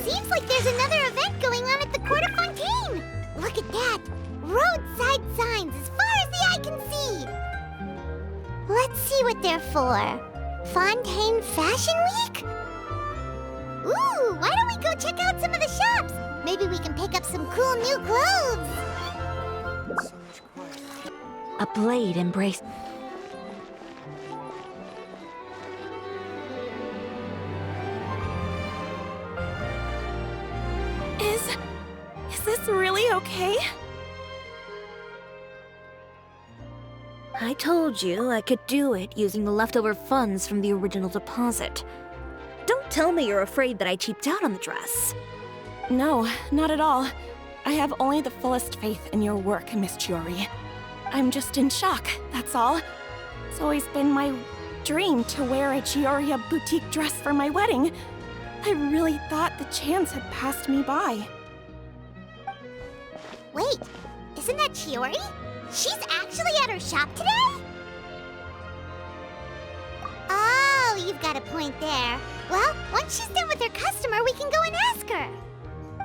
Seems like there's another event going on at the Court of Fontaine! Look at that! Roadside signs as far as the eye can see! Let's see what they're for. Fontaine Fashion Week? Ooh, why don't we go check out some of the shops? Maybe we can pick up some cool new clothes! A blade embraced. Is this really okay? I told you I could do it using the leftover funds from the original deposit. Don't tell me you're afraid that I cheaped out on the dress. No, not at all. I have only the fullest faith in your work, Miss Chiori. I'm just in shock, that's all. It's always been my dream to wear a Chioria boutique dress for my wedding. I really thought the chance had passed me by. Wait, isn't that Chiori? She's actually at her shop today? Oh, you've got a point there. Well, once she's done with her customer, we can go and ask her.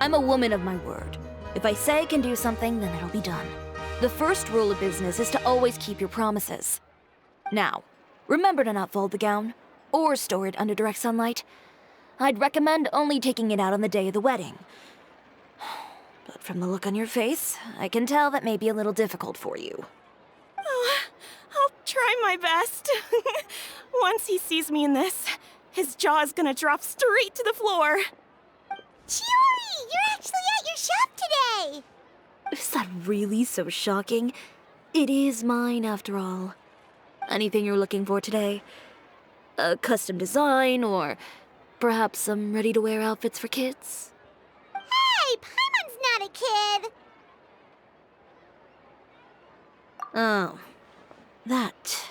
I'm a woman of my word. If I say I can do something, then it'll be done. The first rule of business is to always keep your promises. Now, remember to not fold the gown, or store it under direct sunlight. I'd recommend only taking it out on the day of the wedding. But from the look on your face, I can tell that may be a little difficult for you. Oh, I'll try my best. Once he sees me in this, his jaw is gonna drop straight to the floor. Chiori, you're actually at your shop today! Is that really so shocking? It is mine, after all. Anything you're looking for today? A custom design, or perhaps some ready-to-wear outfits for kids? Hey, Paimon's not a kid! Oh, that.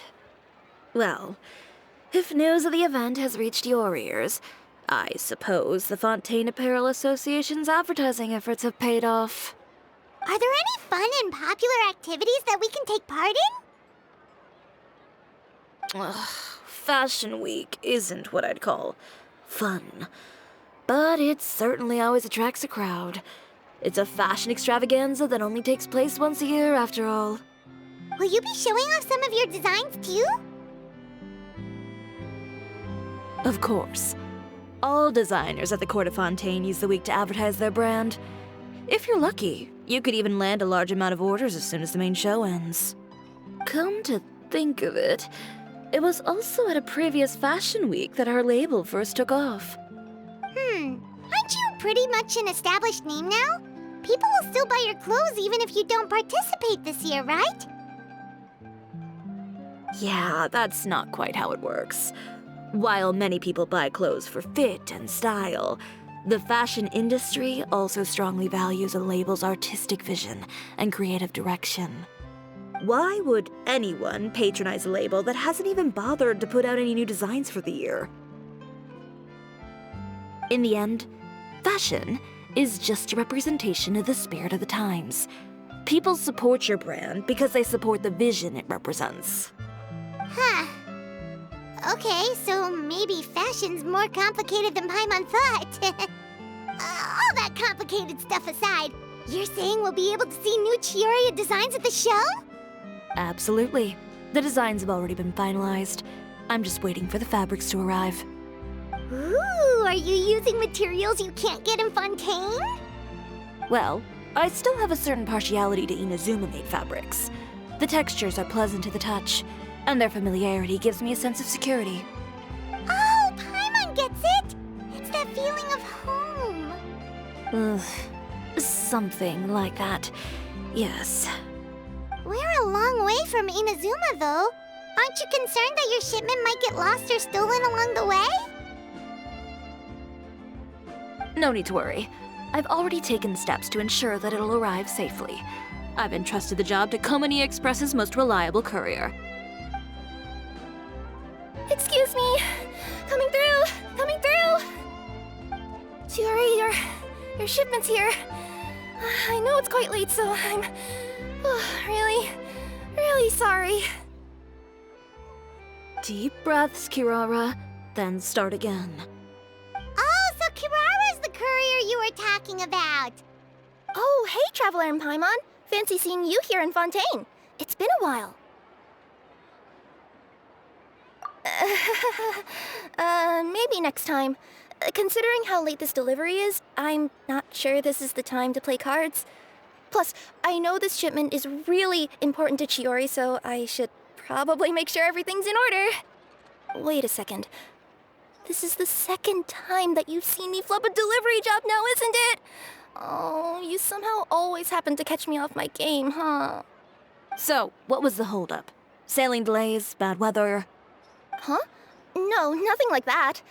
Well, if news of the event has reached your ears, I suppose the Fontaine Apparel Association's advertising efforts have paid off. Are there any fun and popular activities that we can take part in? Ugh, Fashion Week isn't what I'd call fun. But it certainly always attracts a crowd. It's a fashion extravaganza that only takes place once a year, after all. Will you be showing off some of your designs, too? Of course. All designers at the Court of Fontaine use the week to advertise their brand. If you're lucky, you could even land a large amount of orders as soon as the main show ends. Come to think of it, it was also at a previous fashion week that our label first took off. Aren't you pretty much an established name now? People will still buy your clothes even if you don't participate this year, right? Yeah, that's not quite how it works. While many people buy clothes for fit and style, the fashion industry also strongly values a label's artistic vision and creative direction. Why would anyone patronize a label that hasn't even bothered to put out any new designs for the year? In the end, fashion is just a representation of the spirit of the times. People support your brand because they support the vision it represents. Huh. Okay, so maybe fashion's more complicated than Paimon thought. All that complicated stuff aside, you're saying we'll be able to see new Chioria designs at the show? Absolutely. The designs have already been finalized. I'm just waiting for the fabrics to arrive. Ooh, are you using materials you can't get in Fontaine? Well, I still have a certain partiality to Inazuma-made fabrics. The textures are pleasant to the touch, and their familiarity gives me a sense of security. Oh, Paimon gets it! It's that feeling of home. Ugh, something like that. Yes. We're a long way from Inazuma, though. Aren't you concerned that your shipment might get lost or stolen along the way? No need to worry. I've already taken steps to ensure that it'll arrive safely. I've entrusted the job to Komani Express's most reliable courier. Excuse me. Coming through! Coming through! Chiori, your shipment's here. I know it's quite late, so I'm really sorry. Deep breaths, Kirara, then start again. Oh, so Kirara's the courier you were talking about. Oh, hey, Traveler and Paimon. Fancy seeing you here in Fontaine. It's been a while. Maybe next time. Considering how late this delivery is, I'm not sure this is the time to play cards. Plus, I know this shipment is really important to Chiori, so I should probably make sure everything's in order. Wait a second. This is the second time that you've seen me flub a delivery job now, isn't it? Oh, you somehow always happen to catch me off my game, huh? So, what was the holdup? Sailing delays, bad weather? Huh? No, nothing like that.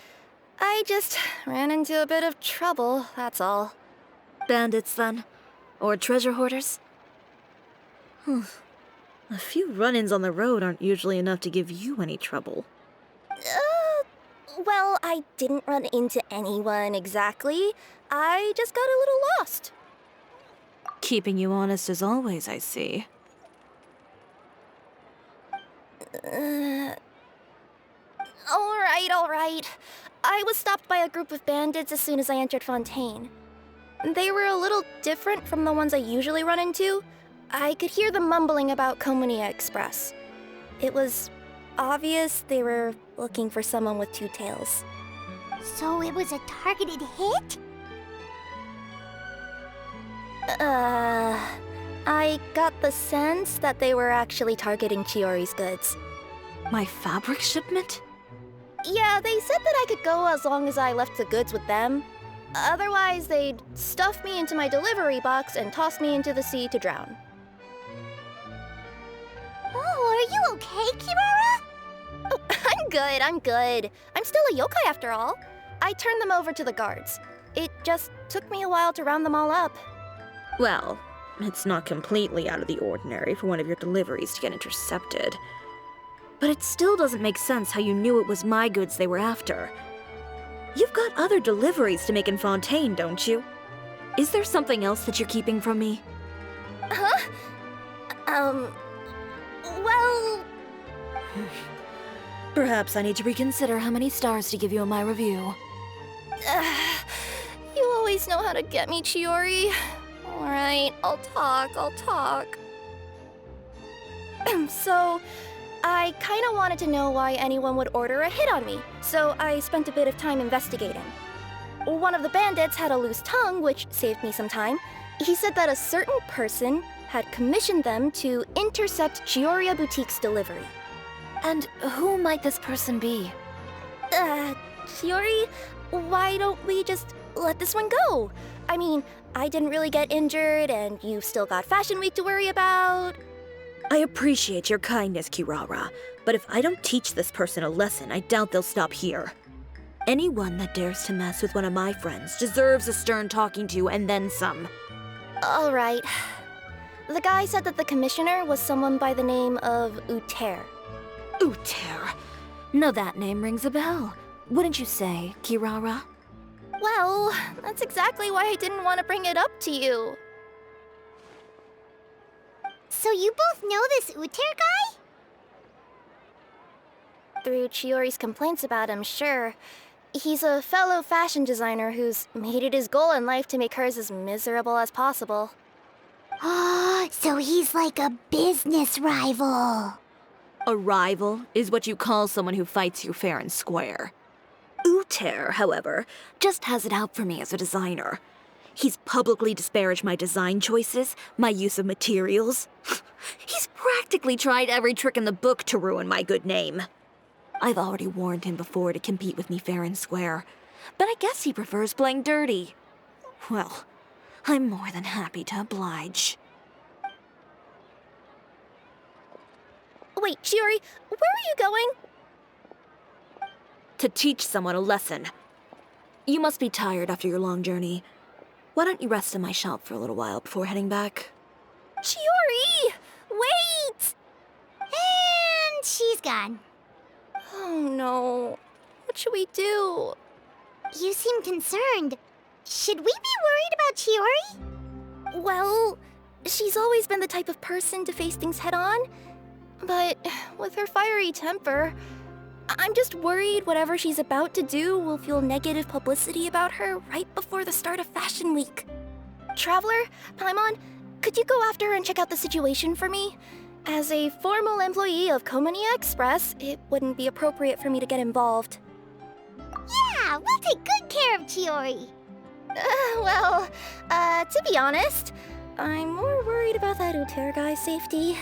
I just ran into a bit of trouble, that's all. Bandits, then? Or treasure hoarders? A few run-ins on the road aren't usually enough to give you any trouble. Well, I didn't run into anyone exactly. I just got a little lost. Keeping you honest as always, I see. All right. I was stopped by a group of bandits as soon as I entered Fontaine. They were a little different from the ones I usually run into. I could hear them mumbling about Komunia Express. It was obvious they were looking for someone with two tails. So it was a targeted hit? I got the sense that they were actually targeting Chiori's goods. My fabric shipment? Yeah, they said that I could go as long as I left the goods with them. Otherwise, they'd stuff me into my delivery box and toss me into the sea to drown. Oh, are you okay, Kirara? Oh, I'm good. I'm still a yokai after all. I turned them over to the guards. It just took me a while to round them all up. Well, it's not completely out of the ordinary for one of your deliveries to get intercepted. But it still doesn't make sense how you knew it was my goods they were after. You've got other deliveries to make in Fontaine, don't you? Is there something else that you're keeping from me? Huh? Well... Perhaps I need to reconsider how many stars to give you in my review. You always know how to get me, Chiori. Alright, I'll talk. So, I kinda wanted to know why anyone would order a hit on me, so I spent a bit of time investigating. One of the bandits had a loose tongue, which saved me some time. He said that a certain person had commissioned them to intercept Chioria Boutique's delivery. And who might this person be? Chiori, why don't we just let this one go? I mean, I didn't really get injured, and you've still got Fashion Week to worry about. I appreciate your kindness, Kirara, but if I don't teach this person a lesson, I doubt they'll stop here. Anyone that dares to mess with one of my friends deserves a stern talking to and then some. All right. The guy said that the commissioner was someone by the name of Uter. Uter. Now that name rings a bell. Wouldn't you say, Kirara? Well, that's exactly why I didn't want to bring it up to you. So you both know this Uter guy? Through Chiori's complaints about him, sure. He's a fellow fashion designer who's made it his goal in life to make hers as miserable as possible. Oh, so he's like a business rival. A rival is what you call someone who fights you fair and square. Uter, however, just has it out for me as a designer. He's publicly disparaged my design choices, my use of materials. He's practically tried every trick in the book to ruin my good name. I've already warned him before to compete with me fair and square, but I guess he prefers playing dirty. Well, I'm more than happy to oblige. Wait, Chiori, where are you going? To teach someone a lesson. You must be tired after your long journey. Why don't you rest in my shop for a little while before heading back? Chiori! Wait! And she's gone. Oh no. What should we do? You seem concerned. Should we be worried about Chiori? Well, she's always been the type of person to face things head on. But with her fiery temper, I'm just worried whatever she's about to do will feel negative publicity about her right before the start of Fashion Week. Traveler, Paimon, could you go after her and check out the situation for me? As a formal employee of Komonia Express, it wouldn't be appropriate for me to get involved. Yeah, we'll take good care of Chiori. To be honest, I'm more worried about that Uter guy's safety.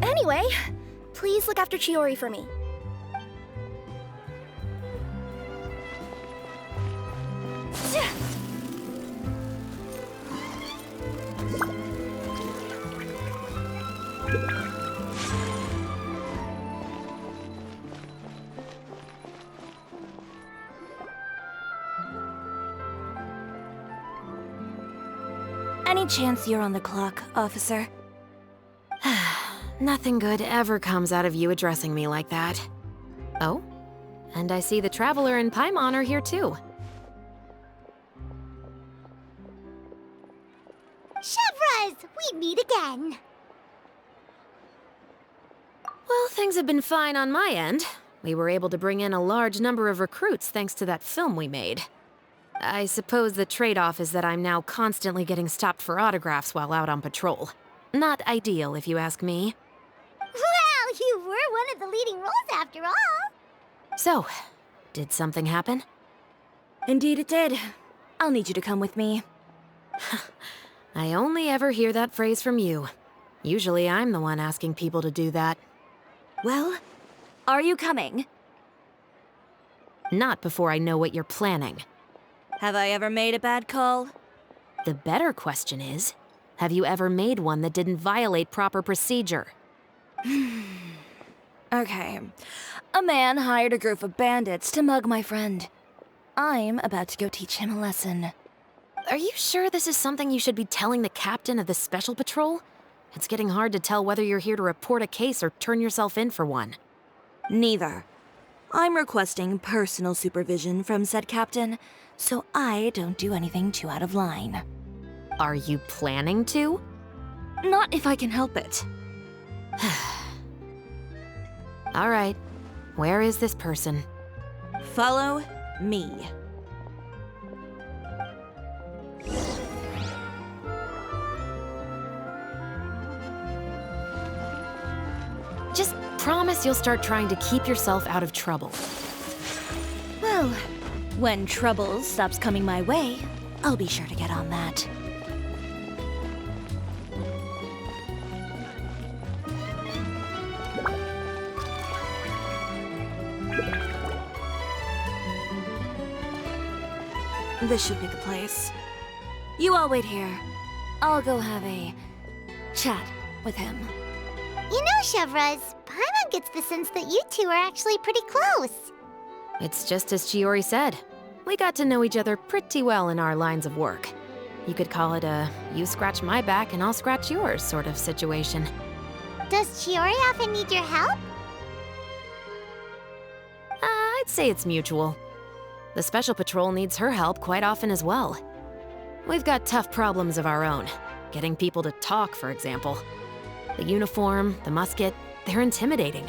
Anyway, please look after Chiori for me. Any chance you're on the clock, officer? Nothing good ever comes out of you addressing me like that. Oh, and I see the Traveler and Paimon are here too. Chevras, we meet again. Well, things have been fine on my end. We were able to bring in a large number of recruits thanks to that film we made. I suppose the trade-off is that I'm now constantly getting stopped for autographs while out on patrol. Not ideal, if you ask me. Well, you were one of the leading roles after all. So, did something happen? Indeed it did. I'll need you to come with me. I only ever hear that phrase from you. Usually I'm the one asking people to do that. Well, are you coming? Not before I know what you're planning. Have I ever made a bad call? The better question is, have you ever made one that didn't violate proper procedure? Okay. A man hired a group of bandits to mug my friend. I'm about to go teach him a lesson. Are you sure this is something you should be telling the captain of the Special Patrol? It's getting hard to tell whether you're here to report a case or turn yourself in for one. Neither. I'm requesting personal supervision from said captain, so I don't do anything too out of line. Are you planning to? Not if I can help it. All right. Where is this person? Follow me. Just promise you'll start trying to keep yourself out of trouble. Well, when trouble stops coming my way, I'll be sure to get on that. This should be the place. You all wait here. I'll go have a chat with him. You know, Chevras, Paimon gets the sense that you two are actually pretty close. It's just as Chiori said. We got to know each other pretty well in our lines of work. You could call it a you scratch my back and I'll scratch yours sort of situation. Does Chiori often need your help? I'd say it's mutual. The Special Patrol needs her help quite often as well. We've got tough problems of our own. Getting people to talk, for example. The uniform, the musket, they're intimidating.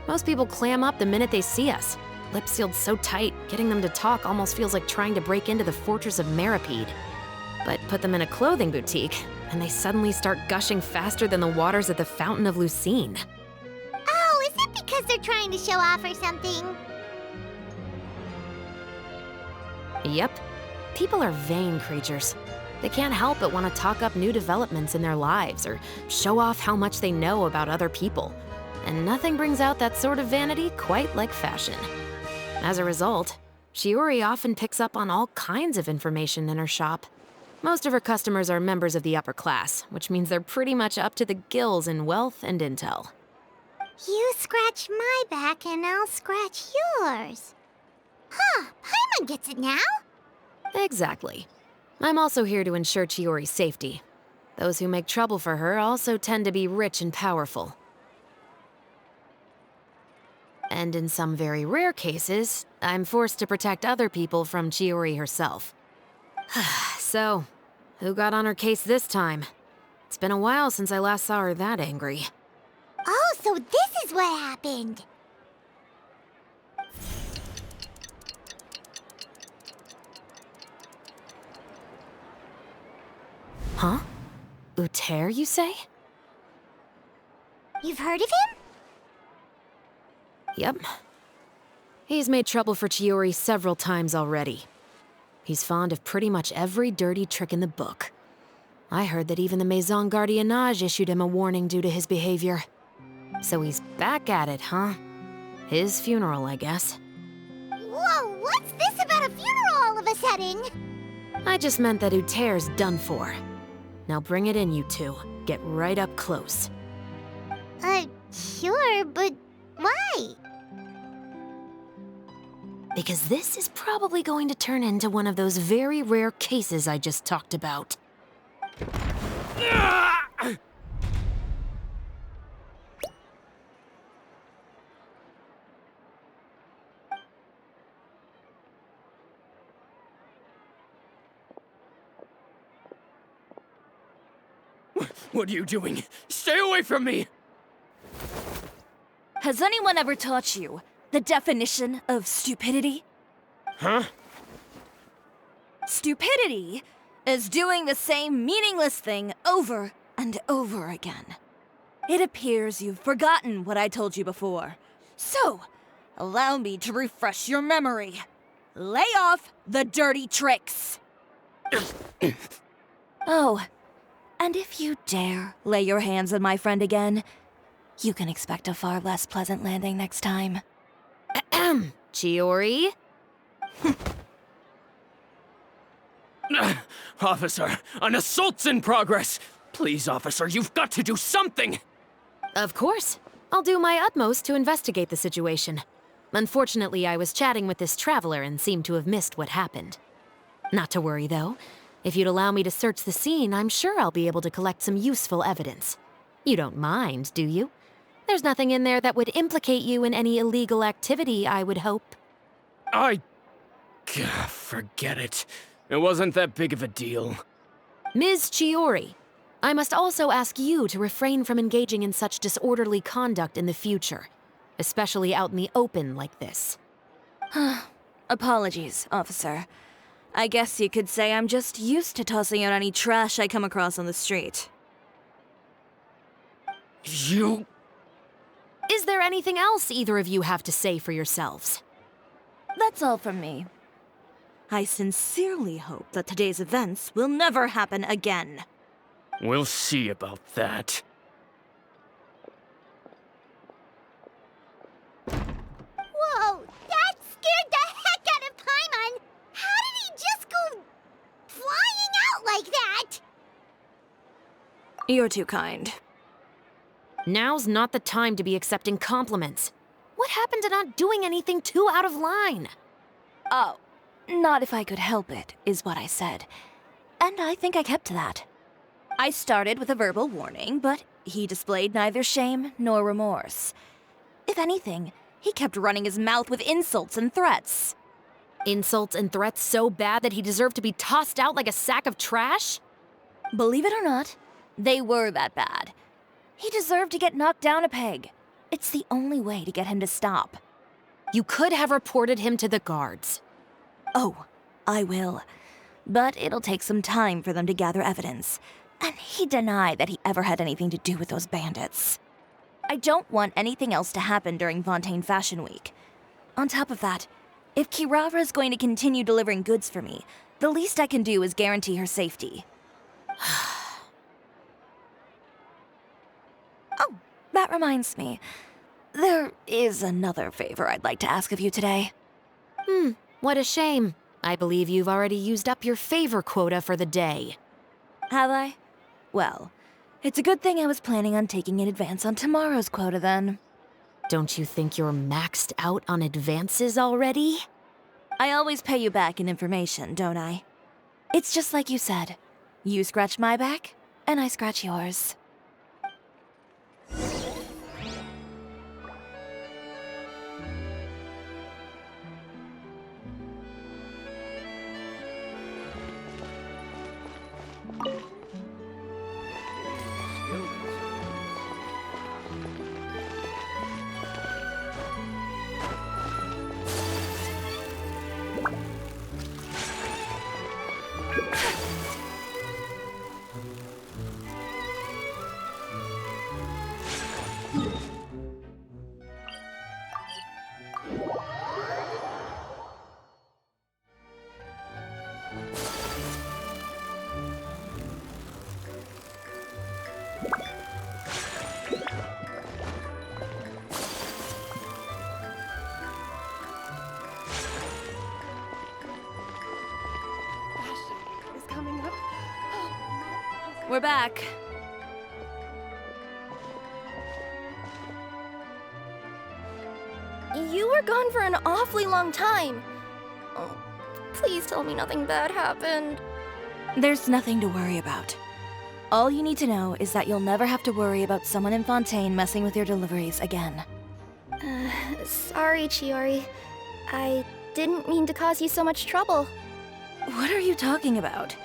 Most people clam up the minute they see us. Lips sealed so tight, getting them to talk almost feels like trying to break into the fortress of Meripede. But put them in a clothing boutique, and they suddenly start gushing faster than the waters at the Fountain of Lucine. Oh, is it because they're trying to show off or something? Yep. People are vain creatures. They can't help but want to talk up new developments in their lives or show off how much they know about other people. And nothing brings out that sort of vanity quite like fashion. As a result, Chiori often picks up on all kinds of information in her shop. Most of her customers are members of the upper class, which means they're pretty much up to the gills in wealth and intel. You scratch my back and I'll scratch yours. Huh, Paimon gets it now? Exactly. I'm also here to ensure Chiori's safety. Those who make trouble for her also tend to be rich and powerful. And in some very rare cases, I'm forced to protect other people from Chiori herself. So, who got on her case this time? It's been a while since I last saw her that angry. Oh, so this is what happened. Huh? Uter, you say? You've heard of him? Yep. He's made trouble for Chiori several times already. He's fond of pretty much every dirty trick in the book. I heard that even the Maison Gardiennage issued him a warning due to his behavior. So he's back at it, huh? His funeral, I guess. Whoa, what's this about a funeral all of a sudden? I just meant that Uter's done for. Now bring it in, you two. Get right up close. Sure, but why? Because this is probably going to turn into one of those very rare cases I just talked about. What are you doing? Stay away from me! Has anyone ever taught you the definition of stupidity? Huh? Stupidity is doing the same meaningless thing over and over again. It appears you've forgotten what I told you before. So, allow me to refresh your memory. Lay off the dirty tricks. Oh, and if you dare lay your hands on my friend again, you can expect a far less pleasant landing next time. Ahem. Chiori? Officer, an assault's in progress! Please, officer, you've got to do something! Of course. I'll do my utmost to investigate the situation. Unfortunately, I was chatting with this traveler and seemed to have missed what happened. Not to worry, though. If you'd allow me to search the scene, I'm sure I'll be able to collect some useful evidence. You don't mind, do you? There's nothing in there that would implicate you in any illegal activity, I would hope. Forget it. It wasn't that big of a deal. Ms. Chiori, I must also ask you to refrain from engaging in such disorderly conduct in the future, especially out in the open like this. Apologies, officer. I guess you could say I'm just used to tossing out any trash I come across on the street. You... Is there anything else either of you have to say for yourselves? That's all from me. I sincerely hope that today's events will never happen again. We'll see about that. Whoa, that scared the heck out of Paimon! How did he just go flying out like that? You're too kind. Now's not the time to be accepting compliments. What happened to not doing anything too out of line? Oh, not if I could help it, is what I said. And I think I kept to that. I started with a verbal warning, but he displayed neither shame nor remorse. If anything, he kept running his mouth with insults and threats. Insults and threats so bad that he deserved to be tossed out like a sack of trash? Believe it or not, they were that bad. He deserved to get knocked down a peg. It's the only way to get him to stop. You could have reported him to the guards. Oh, I will. But it'll take some time for them to gather evidence. And he denied that he ever had anything to do with those bandits. I don't want anything else to happen during Fontaine Fashion Week. On top of that, if Kirara is going to continue delivering goods for me, the least I can do is guarantee her safety. Oh, that reminds me. There is another favor I'd like to ask of you today. What a shame. I believe you've already used up your favor quota for the day. Have I? Well, it's a good thing I was planning on taking an advance on tomorrow's quota then. Don't you think you're maxed out on advances already? I always pay you back in information, don't I? It's just like you said. You scratch my back, and I scratch yours. Is coming up. We're back. You were gone for an awfully long time. Oh, please tell me nothing bad happened. There's nothing to worry about. All you need to know is that you'll never have to worry about someone in Fontaine messing with your deliveries again. Sorry, Chiori. I didn't mean to cause you so much trouble. What are you talking about?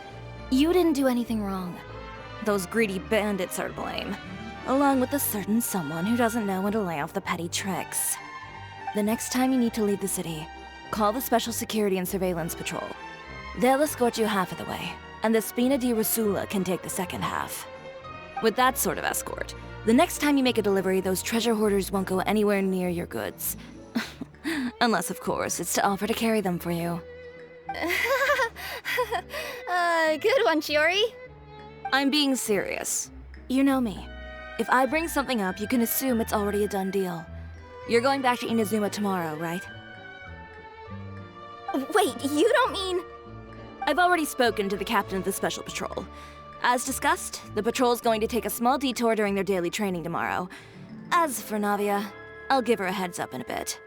You didn't do anything wrong. Those greedy bandits are to blame, along with a certain someone who doesn't know when to lay off the petty tricks. The next time you need to leave the city, call the Special Security and Surveillance Patrol. They'll escort you half of the way, and the Spina di Rasula can take the second half. With that sort of escort, the next time you make a delivery, those treasure hoarders won't go anywhere near your goods. Unless, of course, it's to offer to carry them for you. Good one, Chiori. I'm being serious. You know me. If I bring something up, you can assume it's already a done deal. You're going back to Inazuma tomorrow, right? Wait, you don't mean... I've already spoken to the captain of the Special Patrol. As discussed, the patrol's going to take a small detour during their daily training tomorrow. As for Navia, I'll give her a heads up in a bit.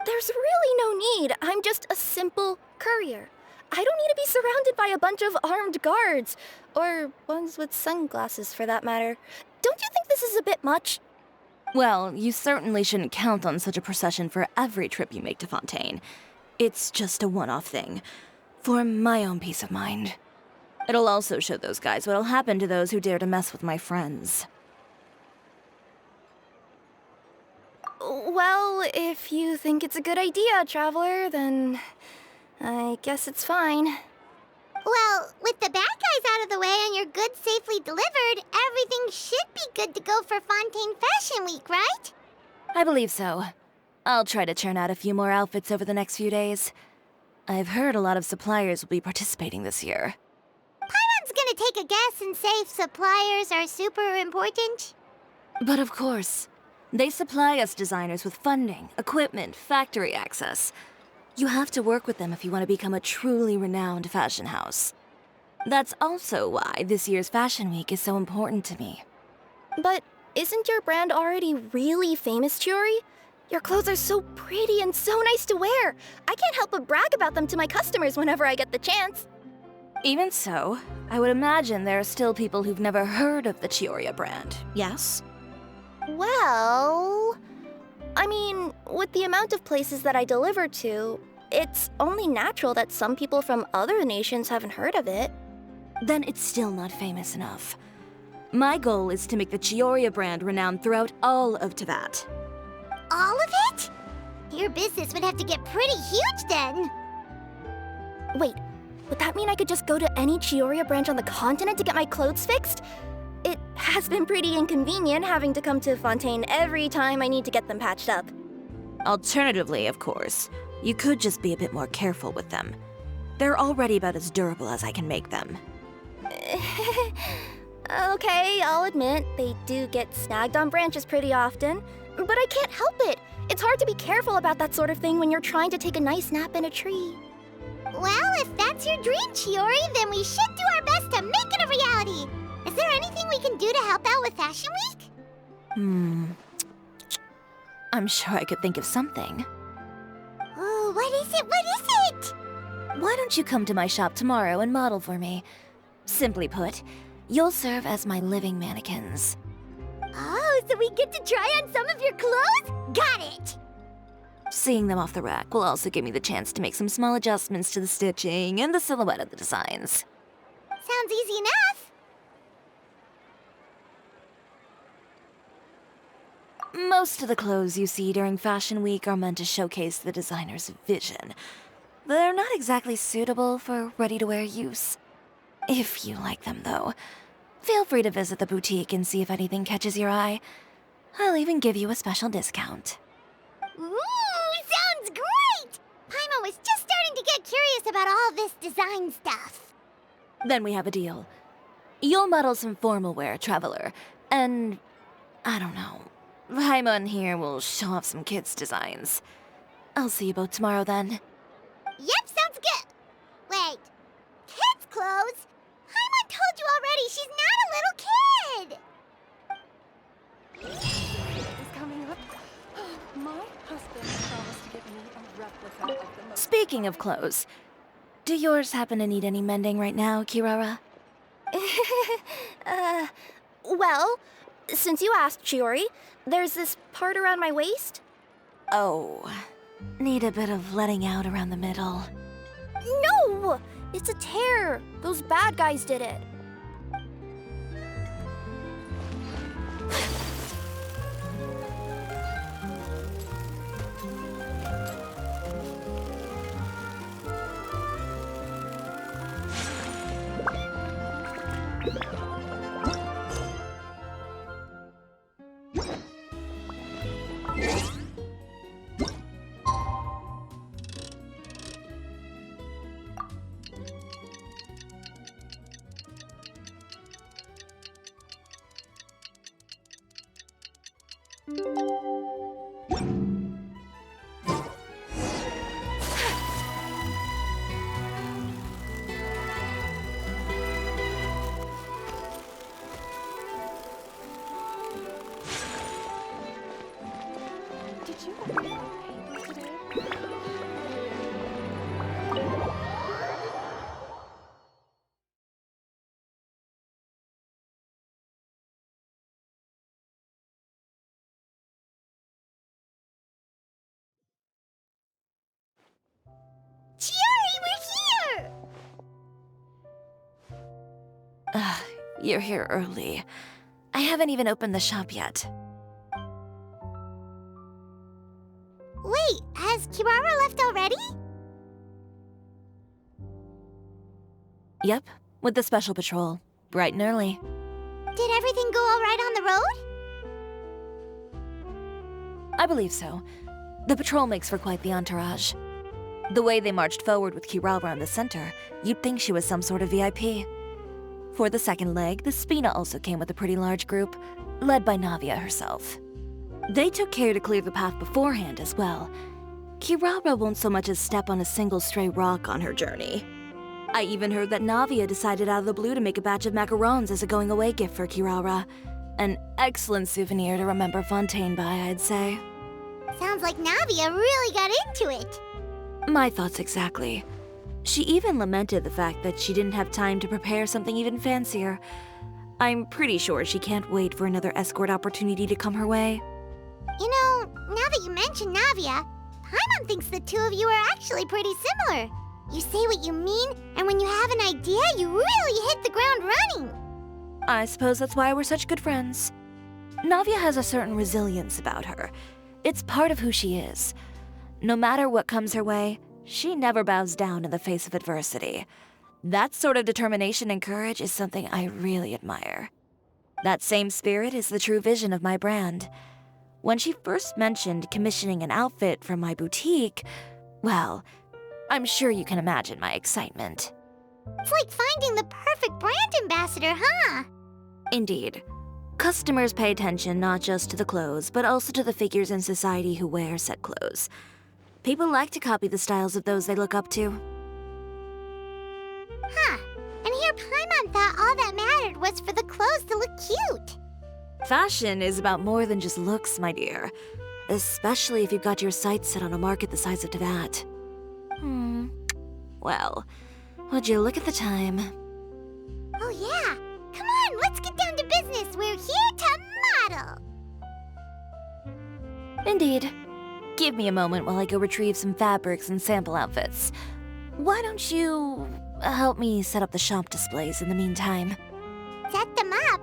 There's really no need. I'm just a simple courier. I don't need to be surrounded by a bunch of armed guards. Or ones with sunglasses, for that matter. Don't you think this is a bit much? Well, you certainly shouldn't count on such a procession for every trip you make to Fontaine. It's just a one-off thing, for my own peace of mind. It'll also show those guys what'll happen to those who dare to mess with my friends. Well, if you think it's a good idea, Traveler, then I guess it's fine. Well, with the bad guys out of the way and your goods safely delivered, everything should be good to go for Fontaine Fashion Week, right? I believe so. I'll try to churn out a few more outfits over the next few days. I've heard a lot of suppliers will be participating this year. Paimon's gonna take a guess and say suppliers are super important. But of course, they supply us designers with funding, equipment, factory access. You have to work with them if you want to become a truly renowned fashion house. That's also why this year's Fashion Week is so important to me. But isn't your brand already really famous, Chiori? Your clothes are so pretty and so nice to wear. I can't help but brag about them to my customers whenever I get the chance. Even so, I would imagine there are still people who've never heard of the Cisoria brand, yes? Well... I mean, with the amount of places that I deliver to, it's only natural that some people from other nations haven't heard of it. Then it's still not famous enough. My goal is to make the Cisoria brand renowned throughout all of Teyvat. All of it? Your business would have to get pretty huge then. Wait, would that mean I could just go to any Cisoria branch on the continent to get my clothes fixed? It has been pretty inconvenient having to come to Fontaine every time I need to get them patched up. Alternatively, of course, you could just be a bit more careful with them. They're already about as durable as I can make them. Okay, I'll admit, they do get snagged on branches pretty often, but I can't help it. It's hard to be careful about that sort of thing when you're trying to take a nice nap in a tree. Well, if that's your dream, Chiori, then we should do our best to make it a reality. Is there anything we can do to help out with Fashion Week? I'm sure I could think of something. Oh, what is it? What is it? Why don't you come to my shop tomorrow and model for me? Simply put, you'll serve as my living mannequins. Oh, so we get to try on some of your clothes? Got it! Seeing them off the rack will also give me the chance to make some small adjustments to the stitching and the silhouette of the designs. Sounds easy enough. Most of the clothes you see during Fashion Week are meant to showcase the designer's vision. They're not exactly suitable for ready-to-wear use. If you like them, though, feel free to visit the boutique and see if anything catches your eye. I'll even give you a special discount. Ooh, sounds great! Paimon was just starting to get curious about all this design stuff. Then we have a deal. You'll model some formal wear, Traveler, and I don't know. Paimon here will show off some kids' designs. I'll see you both tomorrow then. Yep, sounds good. Wait, kids' clothes? Paimon told you already she's not a little kid! Is coming up. My husband promised to get me a replica of the most... Speaking of clothes, do yours happen to need any mending right now, Kirara? Well, since you asked, Chiori, there's this part around my waist. Oh, need a bit of letting out around the middle. No! It's a tear. Those bad guys did it. Did you ever paint today? Chiori, we're here! You're here early. I haven't even opened the shop yet. Wait, has Kirara left already? Yep, with the special patrol. Bright and early. Did everything go all right on the road? I believe so. The patrol makes for quite the entourage. The way they marched forward with Kirara in the center, you'd think she was some sort of VIP. For the second leg, the Spina also came with a pretty large group, led by Navia herself. They took care to clear the path beforehand as well. Kirara won't so much as step on a single stray rock on her journey. I even heard that Navia decided out of the blue to make a batch of macarons as a going-away gift for Kirara. An excellent souvenir to remember Fontaine by, I'd say. Sounds like Navia really got into it. My thoughts exactly. She even lamented the fact that she didn't have time to prepare something even fancier. I'm pretty sure she can't wait for another escort opportunity to come her way. You know, now that you mention Navia, Paimon thinks the two of you are actually pretty similar. You say what you mean, and when you have an idea, you really hit the ground running. I suppose that's why we're such good friends. Navia has a certain resilience about her. It's part of who she is. No matter what comes her way, she never bows down in the face of adversity. That sort of determination and courage is something I really admire. That same spirit is the true vision of my brand. When she first mentioned commissioning an outfit from my boutique, well, I'm sure you can imagine my excitement. It's like finding the perfect brand ambassador, huh? Indeed. Customers pay attention not just to the clothes, but also to the figures in society who wear said clothes. People like to copy the styles of those they look up to. Huh. And here Paimon thought all that mattered was for the clothes to look cute. Fashion is about more than just looks, my dear. especially if you've got your sights set on a market the size of Teyvat. Well, would you look at the time? Oh yeah! Come on, let's get down to business! We're here to model! Indeed. Give me a moment while I go retrieve some fabrics and sample outfits. Why don't you help me set up the shop displays in the meantime? Set them up?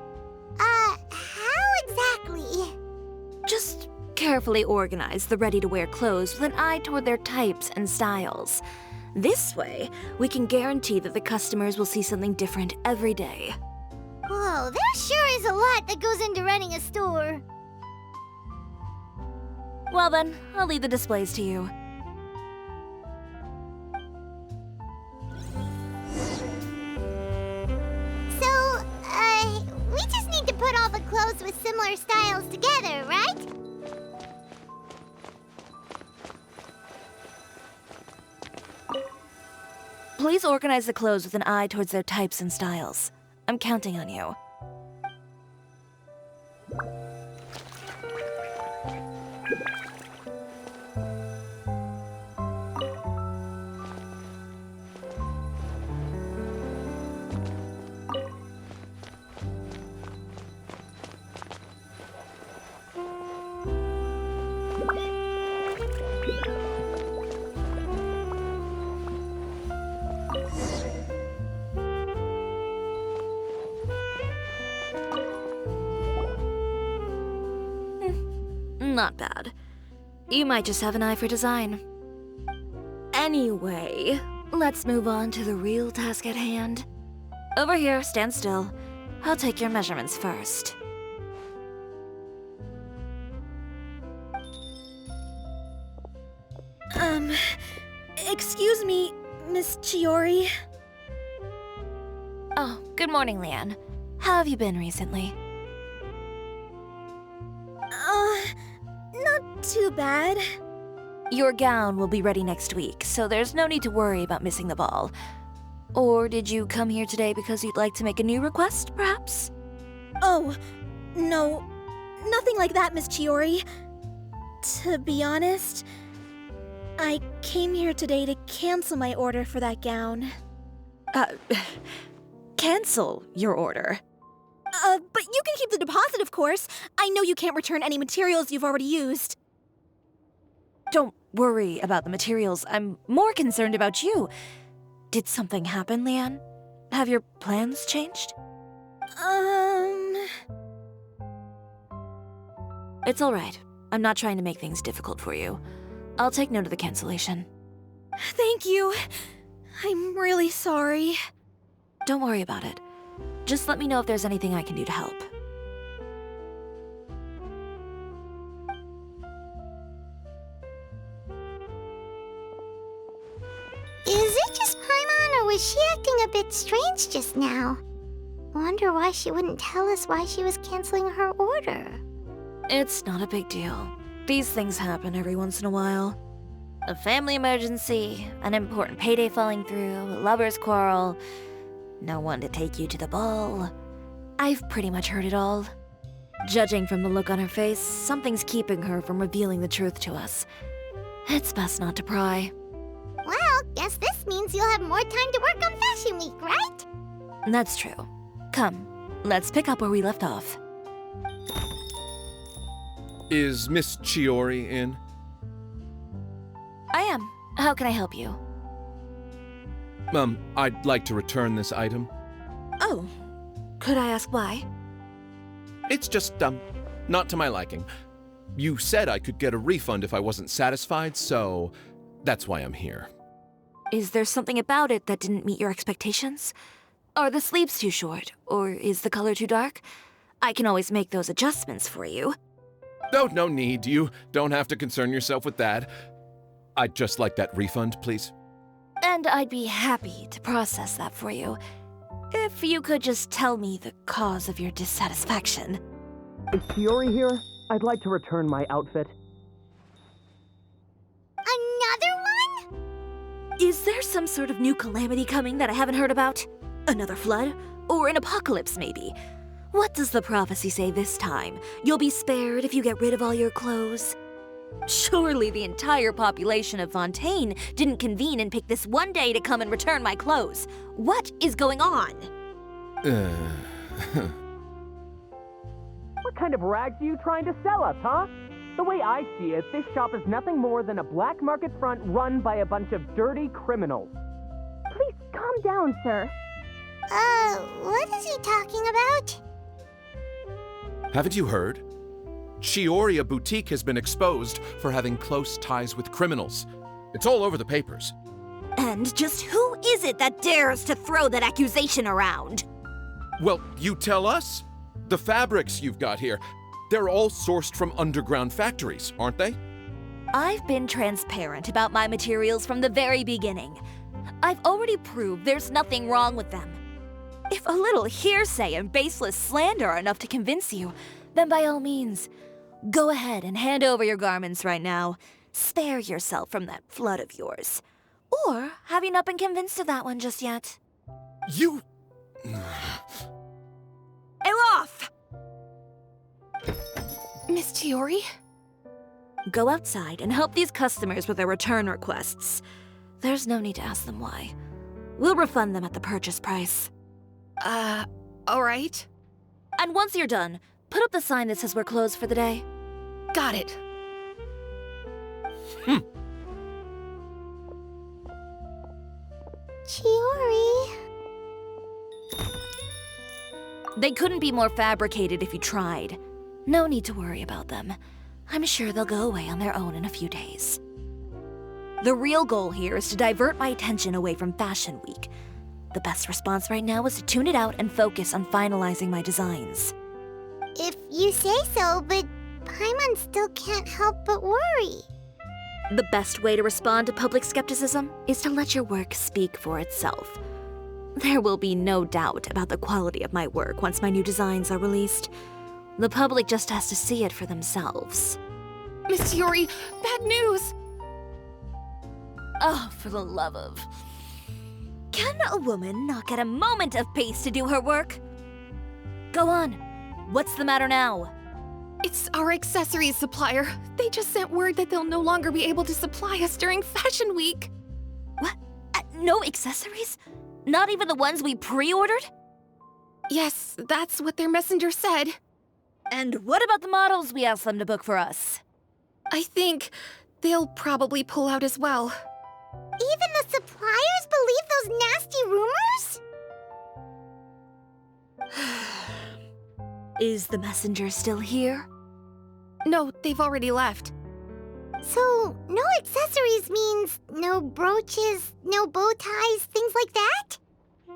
How exactly? Just carefully organize the ready-to-wear clothes with an eye toward their types and styles. This way, we can guarantee that the customers will see something different every day. Whoa, there sure is a lot that goes into running a store. Well then, I'll leave the displays to you. So, we just need to put all the clothes with similar styles together, right? Please organize the clothes with an eye towards their types and styles. I'm counting on you. Not bad. You might just have an eye for design. Anyway, let's move on to the real task at hand. Over here, stand still. I'll take your measurements first. Excuse me, Miss Chiori. Oh, good morning, Leanne. How have you been recently? Not too bad. Your gown will be ready next week, so there's no need to worry about missing the ball. Or did you come here today because you'd like to make a new request, perhaps? Oh, no. Nothing like that, Miss Chiori. To be honest, I came here today to cancel my order for that gown. Cancel your order. But you can keep the deposit, of course. I know you can't return any materials you've already used. Don't worry about the materials. I'm more concerned about you. Did something happen, Leanne? Have your plans changed? It's all right. I'm not trying to make things difficult for you. I'll take note of the cancellation. Thank you. I'm really sorry. Don't worry about it. Just let me know if there's anything I can do to help. Is it just Paimon, or was she acting a bit strange just now? Wonder why she wouldn't tell us why she was canceling her order. It's not a big deal. These things happen every once in a while. A family emergency, an important payday falling through, a lover's quarrel, no one to take you to the ball. I've pretty much heard it all. Judging from the look on her face, something's keeping her from revealing the truth to us. It's best not to pry. Well, guess this means you'll have more time to work on Fashion Week, right? That's true. Come, let's pick up where we left off. Is Miss Chiori in? I am. How can I help you? I'd like to return this item. Oh, could I ask why? It's just, not to my liking. You said I could get a refund if I wasn't satisfied, so that's why I'm here. Is there something about it that didn't meet your expectations? Are the sleeves too short, or is the color too dark? I can always make those adjustments for you. No need. You don't have to concern yourself with that. I'd just like that refund, please. And I'd be happy to process that for you. If you could just tell me the cause of your dissatisfaction. Is Chiori here? I'd like to return my outfit. Another one? Is there some sort of new calamity coming that I haven't heard about? Another flood? Or an apocalypse, maybe? What does the prophecy say this time? You'll be spared if you get rid of all your clothes? Surely the entire population of Fontaine didn't convene and pick this one day to come and return my clothes. What is going on? What kind of rags are you trying to sell us, huh? The way I see it, this shop is nothing more than a black market front run by a bunch of dirty criminals. Please calm down, sir. What is he talking about? Haven't you heard? Chiori boutique has been exposed for having close ties with criminals. It's all over the papers. And just who is it that dares to throw that accusation around? Well, you tell us. The fabrics you've got here, they're all sourced from underground factories, aren't they? I've been transparent about my materials from the very beginning. I've already proved there's nothing wrong with them. If a little hearsay and baseless slander are enough to convince you, then by all means, go ahead and hand over your garments right now. Spare yourself from that flood of yours. Or have you not been convinced of that one just yet? You... Elof! Miss Chiori? Go outside and help these customers with their return requests. There's no need to ask them why. We'll refund them at the purchase price. Alright. And once you're done, put up the sign that says we're closed for the day. Got it. Chiori. They couldn't be more fabricated if you tried. No need to worry about them. I'm sure they'll go away on their own in a few days. The real goal here is to divert my attention away from Fashion Week. The best response right now is to tune it out and focus on finalizing my designs. If you say so, but Paimon still can't help but worry. The best way to respond to public skepticism is to let your work speak for itself. There will be no doubt about the quality of my work once my new designs are released. The public just has to see it for themselves. Miss Chiori, bad news! Oh, for the love of... Can a woman not get a moment of peace to do her work? Go on. What's the matter now? It's our accessories supplier. They just sent word that they'll no longer be able to supply us during Fashion Week. What? No accessories? Not even the ones we pre-ordered? Yes, that's what their messenger said. And what about the models we asked them to book for us? I think they'll probably pull out as well. Even the suppliers believe those nasty rumors? Is the messenger still here? No, they've already left. So, no accessories means no brooches, no bow ties, things like that?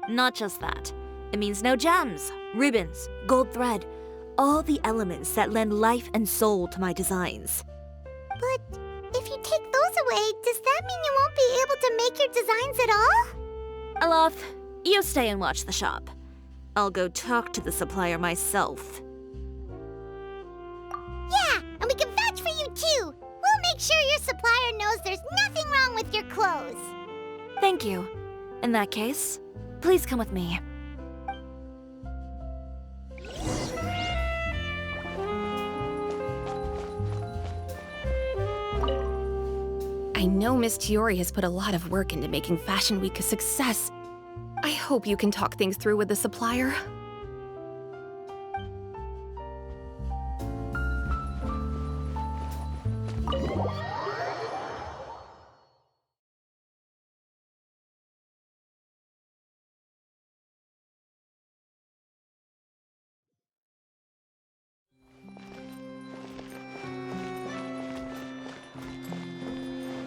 Not just that. It means no gems, ribbons, gold thread, all the elements that lend life and soul to my designs. But if you take those away, does that mean you won't be able to make your designs at all? Elof, you stay and watch the shop. I'll go talk to the supplier myself. Yeah, and we can vouch for you too. We'll make sure your supplier knows there's nothing wrong with your clothes. Thank you. In that case, please come with me. I know Miss Chiori has put a lot of work into making Fashion Week a success. I hope you can talk things through with the supplier.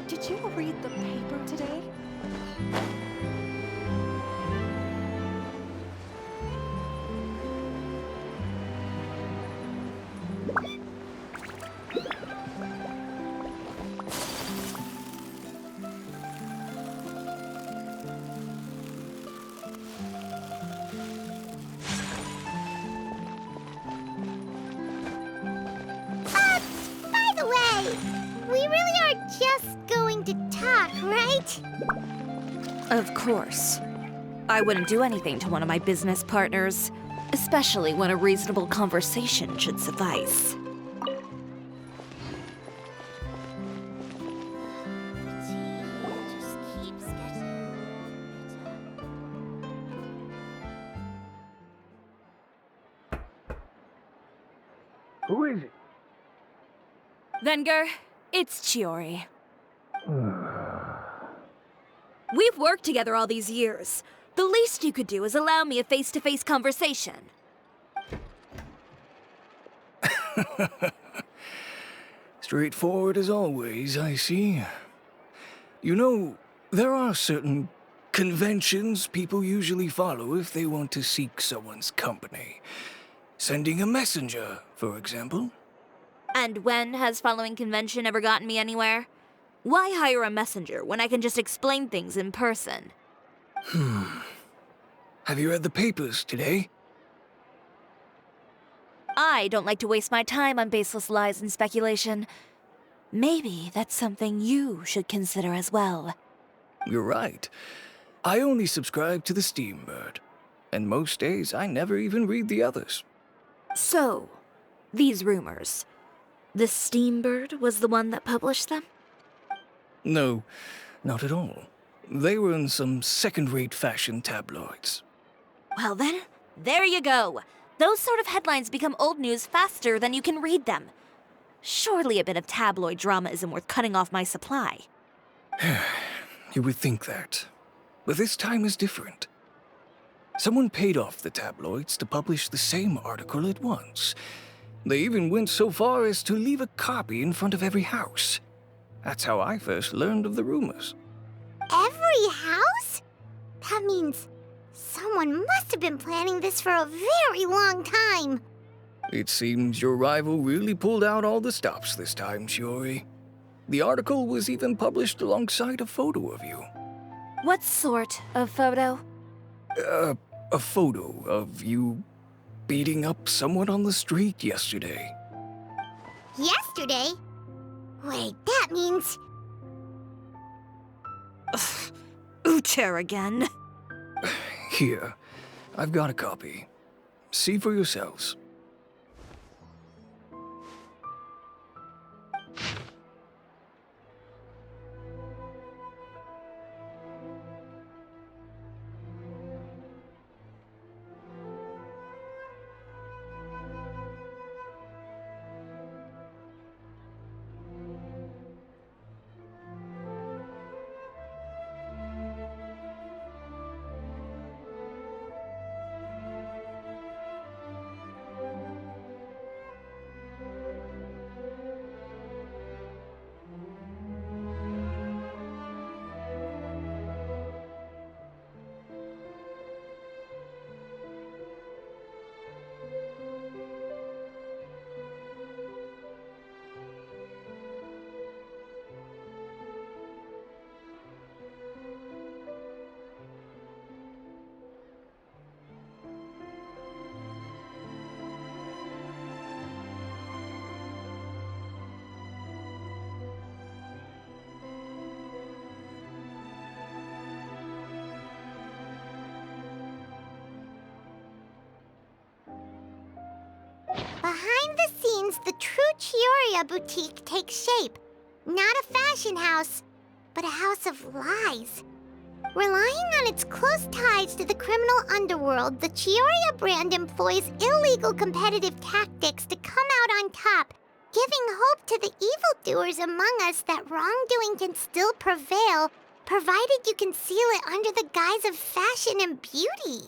Did you read the paper today? By the way, we really are just going to talk, right? Of course. I wouldn't do anything to one of my business partners, especially when a reasonable conversation should suffice. Who is it? Venger, it's Chiori. We've worked together all these years. The least you could do is allow me a face-to-face conversation. Straightforward as always, I see. You know, there are certain conventions people usually follow if they want to seek someone's company. Sending a messenger, for example. And when has following convention ever gotten me anywhere? Why hire a messenger when I can just explain things in person? Have you read the papers today? I don't like to waste my time on baseless lies and speculation. Maybe that's something you should consider as well. You're right. I only subscribe to the Steambird. And most days, I never even read the others. So, these rumors. The Steambird was the one that published them? No, not at all. They were in some second-rate fashion tabloids. Well then, there you go. Those sort of headlines become old news faster than you can read them. Surely a bit of tabloid drama isn't worth cutting off my supply. You would think that. But this time is different. Someone paid off the tabloids to publish the same article at once. They even went so far as to leave a copy in front of every house. That's how I first learned of the rumors. Every house? That means someone must have been planning this for a very long time. It seems your rival really pulled out all the stops this time, Chiori. The article was even published alongside a photo of you. What sort of photo? A photo of you beating up someone on the street yesterday. Yesterday? Wait, that means... Ucher again. Here, I've got a copy. See for yourselves. Behind the scenes, the true Cisoria boutique takes shape. Not a fashion house, but a house of lies. Relying on its close ties to the criminal underworld, the Cisoria brand employs illegal competitive tactics to come out on top, giving hope to the evildoers among us that wrongdoing can still prevail, provided you conceal it under the guise of fashion and beauty.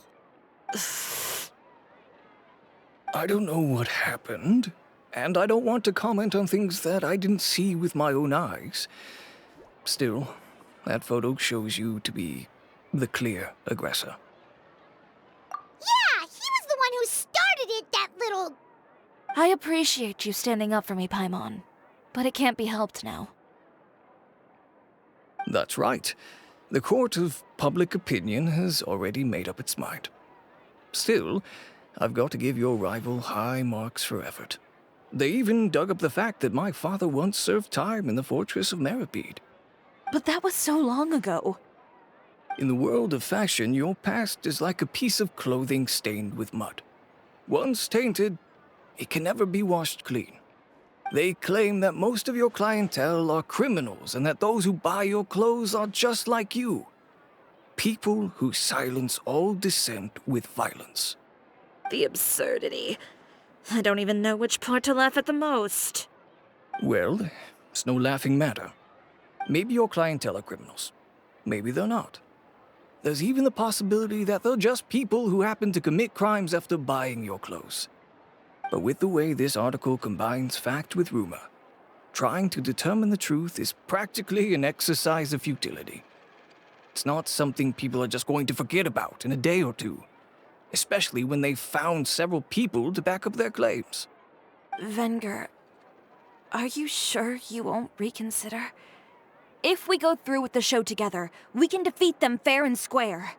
I don't know what happened, and I don't want to comment on things that I didn't see with my own eyes. Still, that photo shows you to be the clear aggressor. Yeah, he was the one who started it, that little... I appreciate you standing up for me, Paimon, but it can't be helped now. That's right. The court of public opinion has already made up its mind. Still, I've got to give your rival high marks for effort. They even dug up the fact that my father once served time in the fortress of Meripede. But that was so long ago. In the world of fashion, your past is like a piece of clothing stained with mud. Once tainted, it can never be washed clean. They claim that most of your clientele are criminals and that those who buy your clothes are just like you. People who silence all dissent with violence. The absurdity. I don't even know which part to laugh at the most. Well, it's no laughing matter. Maybe your clientele are criminals. Maybe they're not. There's even the possibility that they're just people who happen to commit crimes after buying your clothes. But with the way this article combines fact with rumor, trying to determine the truth is practically an exercise of futility. It's not something people are just going to forget about in a day or two, especially when they've found several people to back up their claims. Venger, are you sure you won't reconsider? If we go through with the show together, we can defeat them fair and square.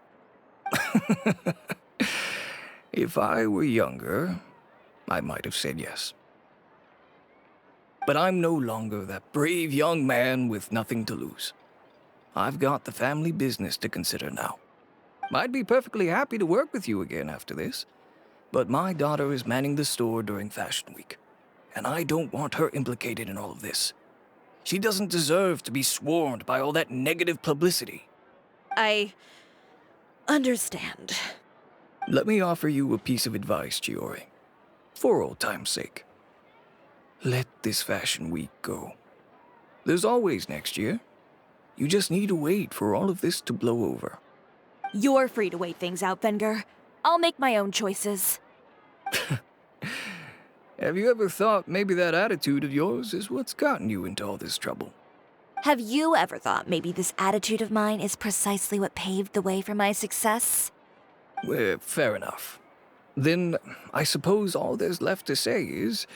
If I were younger, I might have said yes. But I'm no longer that brave young man with nothing to lose. I've got the family business to consider now. I'd be perfectly happy to work with you again after this, but my daughter is manning the store during Fashion Week, and I don't want her implicated in all of this. She doesn't deserve to be swarmed by all that negative publicity. I understand. Let me offer you a piece of advice, Chiori. For old time's sake. Let this Fashion Week go. There's always next year. You just need to wait for all of this to blow over. You're free to wait things out, Venger. I'll make my own choices. Have you ever thought maybe that attitude of yours is what's gotten you into all this trouble? Have you ever thought maybe this attitude of mine is precisely what paved the way for my success? Well, fair enough. Then I suppose all there's left to say is,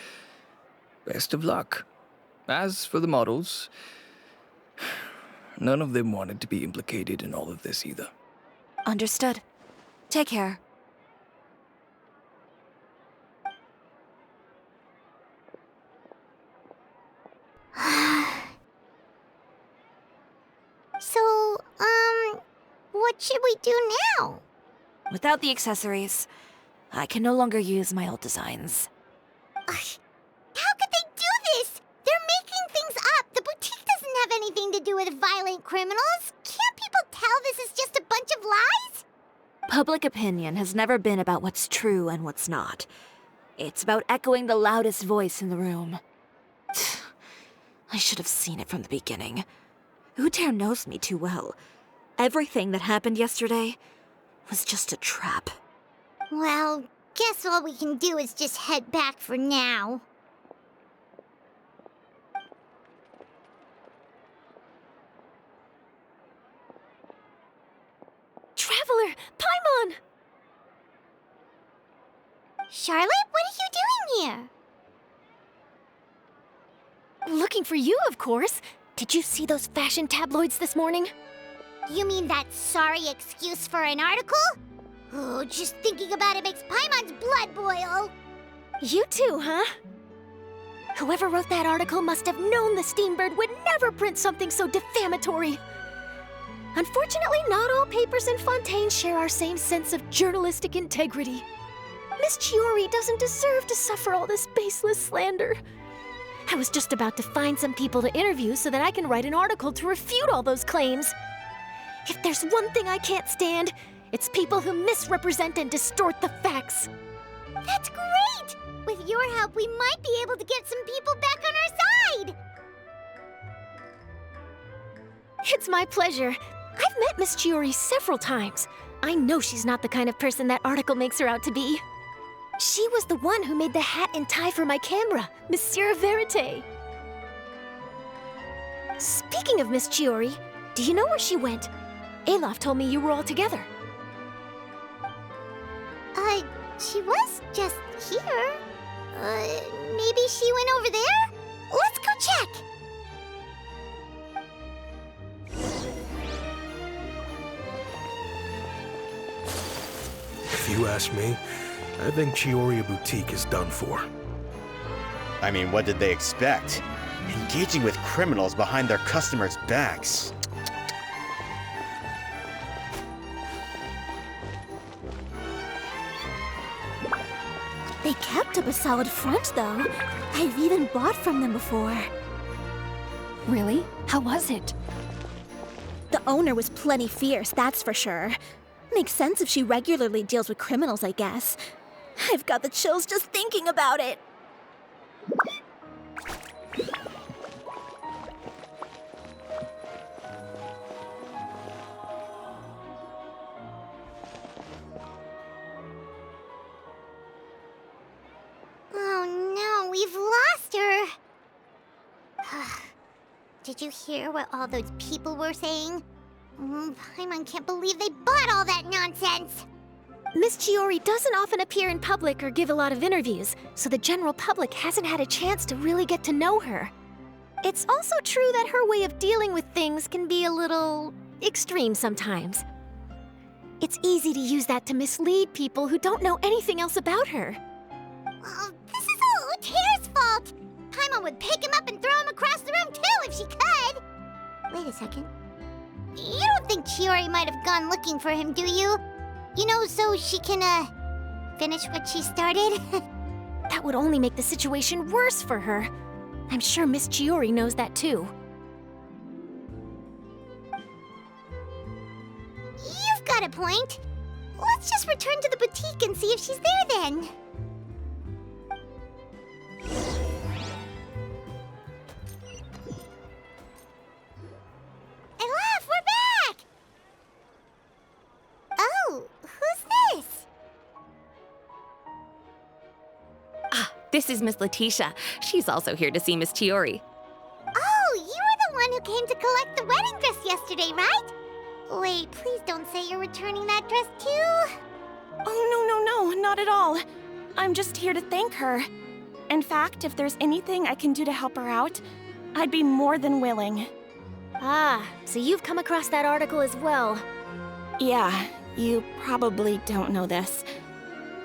best of luck. As for the models, none of them wanted to be implicated in all of this either. Understood. Take care. So, what should we do now? Without the accessories, I can no longer use my old designs. How could they do this? They're making things up. The boutique doesn't have anything to do with violent criminals. Can't people tell this is just a bunch of lies? Public opinion has never been about what's true and what's not. It's about echoing the loudest voice in the room. I should have seen it from the beginning. Uter knows me too well. Everything that happened yesterday was just a trap. Well, guess all we can do is just head back for now. Traveler! Paimon! Charlotte, what are you doing here? Looking for you, of course. Did you see those fashion tabloids this morning? You mean that sorry excuse for an article? Oh, just thinking about it makes Paimon's blood boil. You too, huh? Whoever wrote that article must have known the Steambird would never print something so defamatory. Unfortunately, not all papers in Fontaine share our same sense of journalistic integrity. Miss Chiori doesn't deserve to suffer all this baseless slander. I was just about to find some people to interview so that I can write an article to refute all those claims. If there's one thing I can't stand, it's people who misrepresent and distort the facts. That's great! With your help, we might be able to get some people back on our side! It's my pleasure. I've met Miss Chiori several times. I know she's not the kind of person that article makes her out to be. She was the one who made the hat and tie for my camera, Monsieur Verite. Speaking of Miss Chiori, do you know where she went? Alof told me you were all together. She was just here. Maybe she went over there? Let's go check! If you ask me, I think Chiori Boutique is done for. I mean, what did they expect? Engaging with criminals behind their customers' backs. They kept up a solid front, though. I've even bought from them before. Really? How was it? The owner was plenty fierce, that's for sure. Makes sense if she regularly deals with criminals, I guess. I've got the chills just thinking about it. Oh no, we've lost her. Did you hear what all those people were saying? Paimon can't believe they bought all that nonsense. Miss Chiori doesn't often appear in public or give a lot of interviews, so the general public hasn't had a chance to really get to know her. It's also true that her way of dealing with things can be a little extreme sometimes. It's easy to use that to mislead people who don't know anything else about her. This is all Tear's fault. Paimon would pick him up and throw him across the room too if she could. Wait a second. You don't think Chiori might have gone looking for him, do you? You know, so she can, finish what she started? That would only make the situation worse for her. I'm sure Miss Chiori knows that too. You've got a point. Let's just return to the boutique and see if she's there then. Elaf, we're back! Oh, who's this? This is Miss Letitia. She's also here to see Miss Chiori. Oh, you were the one who came to collect the wedding dress yesterday, right? Wait, please don't say you're returning that dress too. Oh, no, not at all. I'm just here to thank her. In fact, if there's anything I can do to help her out, I'd be more than willing. Ah, so you've come across that article as well. Yeah, you probably don't know this,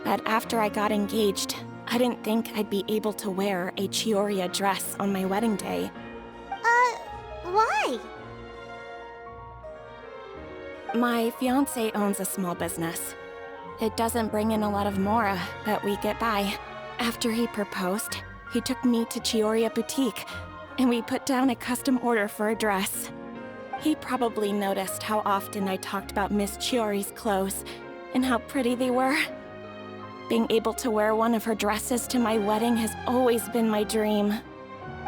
but after I got engaged, I didn't think I'd be able to wear a Chiori dress on my wedding day. Why? My fiancé owns a small business. It doesn't bring in a lot of mora, but we get by. After he proposed, he took me to Cisoria boutique, and we put down a custom order for a dress. He probably noticed how often I talked about Miss Chiori's clothes and how pretty they were. Being able to wear one of her dresses to my wedding has always been my dream.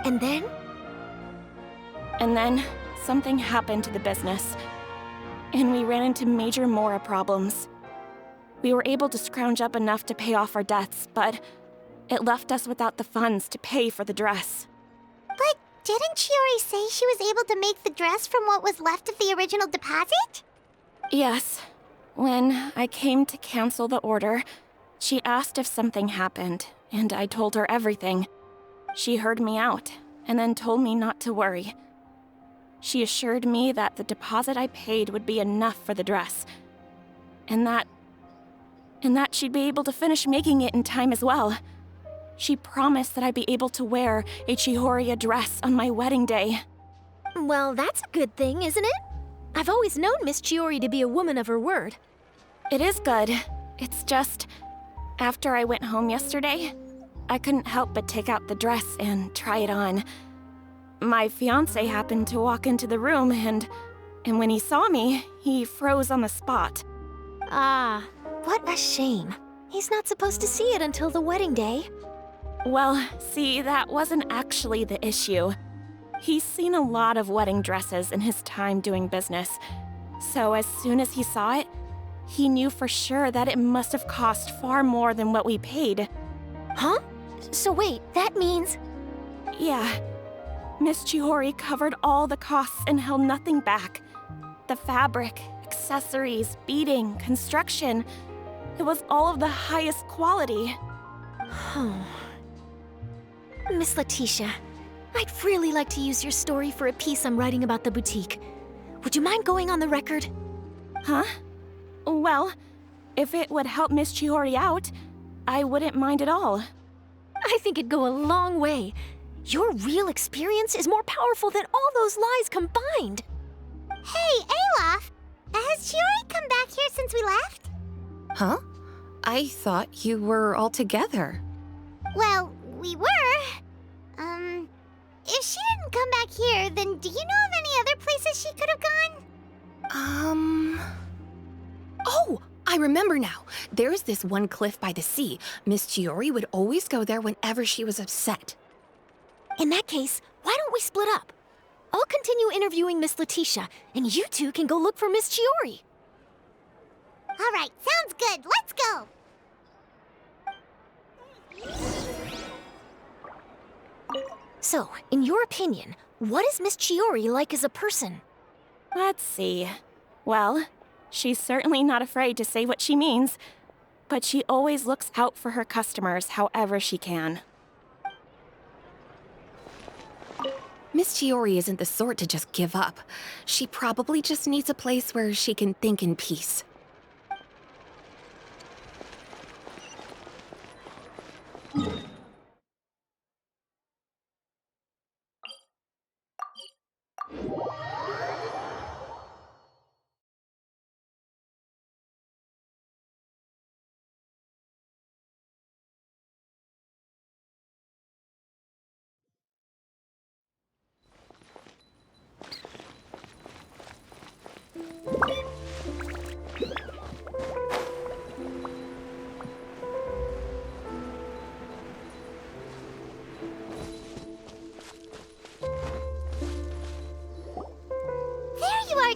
And then? And then, something happened to the business, and we ran into major mora problems. We were able to scrounge up enough to pay off our debts, but it left us without the funds to pay for the dress. But didn't Chiori say she was able to make the dress from what was left of the original deposit? Yes. When I came to cancel the order, she asked if something happened, and I told her everything. She heard me out, and then told me not to worry. She assured me that the deposit I paid would be enough for the dress, and that she'd be able to finish making it in time as well. She promised that I'd be able to wear a Chisoria dress on my wedding day. Well, that's a good thing, isn't it? I've always known Miss Chiori to be a woman of her word. It is good. It's just, after I went home yesterday, I couldn't help but take out the dress and try it on. My fiancé happened to walk into the room, and when he saw me, he froze on the spot. Ah, what a shame. He's not supposed to see it until the wedding day. Well, see, that wasn't actually the issue. He's seen a lot of wedding dresses in his time doing business, so as soon as he saw it, he knew for sure that it must have cost far more than what we paid. Huh? So wait, that means... Yeah. Miss Chiori covered all the costs and held nothing back. The fabric, accessories, beading, construction. It was all of the highest quality. Miss Letitia, I'd really like to use your story for a piece I'm writing about the boutique. Would you mind going on the record? Huh? Well, if it would help Miss Chiori out, I wouldn't mind at all. I think it'd go a long way. Your real experience is more powerful than all those lies combined. Hey, Olaf! Has Chiori come back here since we left? Huh? I thought you were all together. Well, we were. If she didn't come back here, then do you know of any other places she could have gone? Oh, I remember now. There's this one cliff by the sea. Miss Chiori would always go there whenever she was upset. In that case, why don't we split up? I'll continue interviewing Miss Letitia, and you two can go look for Miss Chiori. All right, sounds good. Let's go. So, in your opinion, what is Miss Chiori like as a person? Let's see. Well, she's certainly not afraid to say what she means, but she always looks out for her customers however she can. Miss Chiori isn't the sort to just give up. She probably just needs a place where she can think in peace.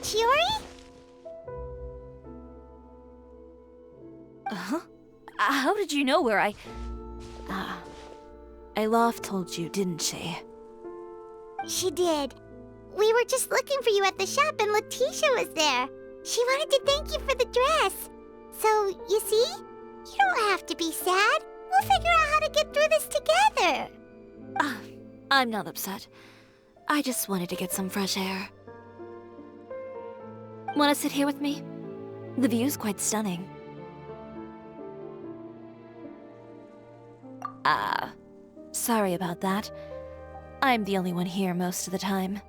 Chiori? Uh-huh. How did you know where Aloft told you, didn't she? She did. We were just looking for you at the shop and Letitia was there. She wanted to thank you for the dress. So, you see? You don't have to be sad. We'll figure out how to get through this together. I'm not upset. I just wanted to get some fresh air. Want to sit here with me? The view's quite stunning. Sorry about that. I'm the only one here most of the time.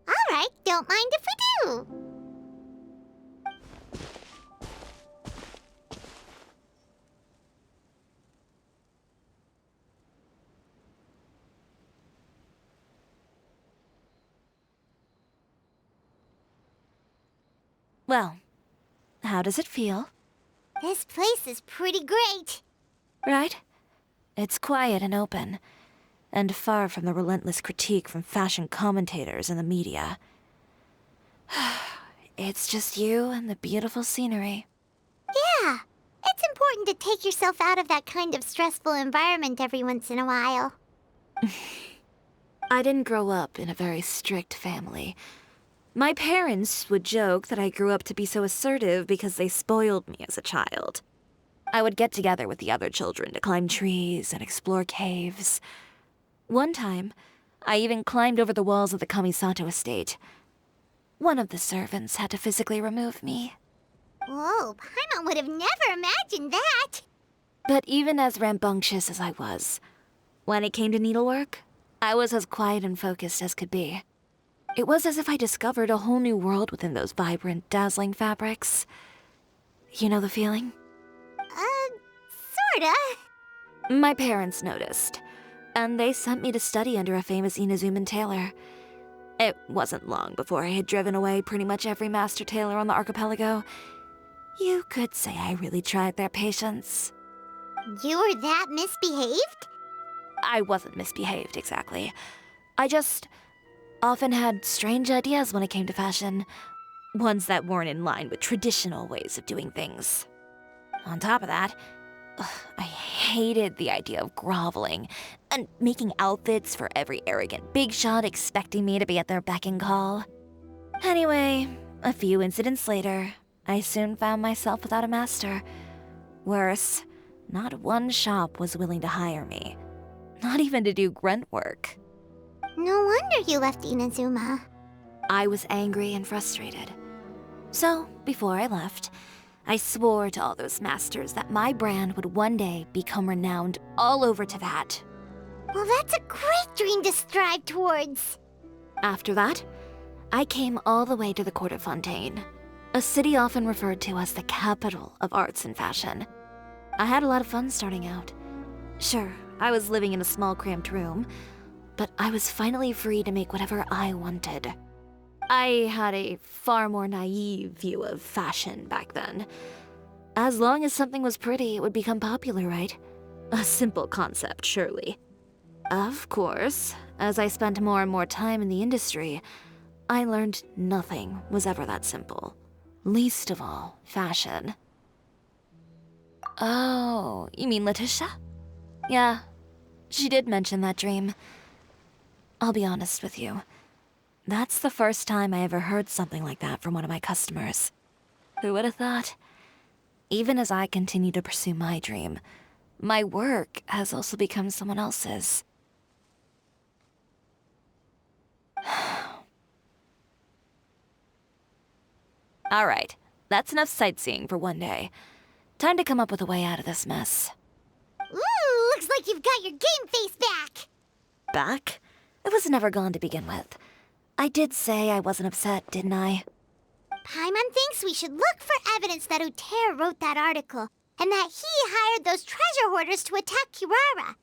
All right, don't mind if we do. Well, how does it feel? This place is pretty great. Right? It's quiet and open, and far from the relentless critique from fashion commentators and the media. It's just you and the beautiful scenery. Yeah, it's important to take yourself out of that kind of stressful environment every once in a while. I didn't grow up in a very strict family. My parents would joke that I grew up to be so assertive because they spoiled me as a child. I would get together with the other children to climb trees and explore caves. One time, I even climbed over the walls of the Kamisato estate. One of the servants had to physically remove me. Whoa, Paimon would have never imagined that! But even as rambunctious as I was, when it came to needlework, I was as quiet and focused as could be. It was as if I discovered a whole new world within those vibrant, dazzling fabrics. You know the feeling? Sorta. My parents noticed, and they sent me to study under a famous Inazuman tailor. It wasn't long before I had driven away pretty much every master tailor on the archipelago. You could say I really tried their patience. You were that misbehaved? I wasn't misbehaved, exactly. I just often had strange ideas when it came to fashion. Ones that weren't in line with traditional ways of doing things. On top of that, I hated the idea of groveling and making outfits for every arrogant big shot expecting me to be at their beck and call. Anyway, a few incidents later, I soon found myself without a master. Worse, not one shop was willing to hire me. Not even to do grunt work. No wonder you left Inazuma. I was angry and frustrated. So, before I left, I swore to all those masters that my brand would one day become renowned all over Teyvat. Well, that's a great dream to strive towards. After that, I came all the way to the Court of Fontaine, a city often referred to as the capital of arts and fashion. I had a lot of fun starting out. Sure, I was living in a small cramped room, but I was finally free to make whatever I wanted. I had a far more naive view of fashion back then. As long as something was pretty, it would become popular, right? A simple concept, surely. Of course, as I spent more and more time in the industry, I learned nothing was ever that simple. Least of all, fashion. Oh, you mean Letitia? Yeah, she did mention that dream. I'll be honest with you. That's the first time I ever heard something like that from one of my customers. Who would have thought? Even as I continue to pursue my dream, my work has also become someone else's. Alright, that's enough sightseeing for one day. Time to come up with a way out of this mess. Ooh, looks like you've got your game face back! Back? It was never gone to begin with. I did say I wasn't upset, didn't I? Paimon thinks we should look for evidence that Uter wrote that article, and that he hired those treasure hoarders to attack Kirara.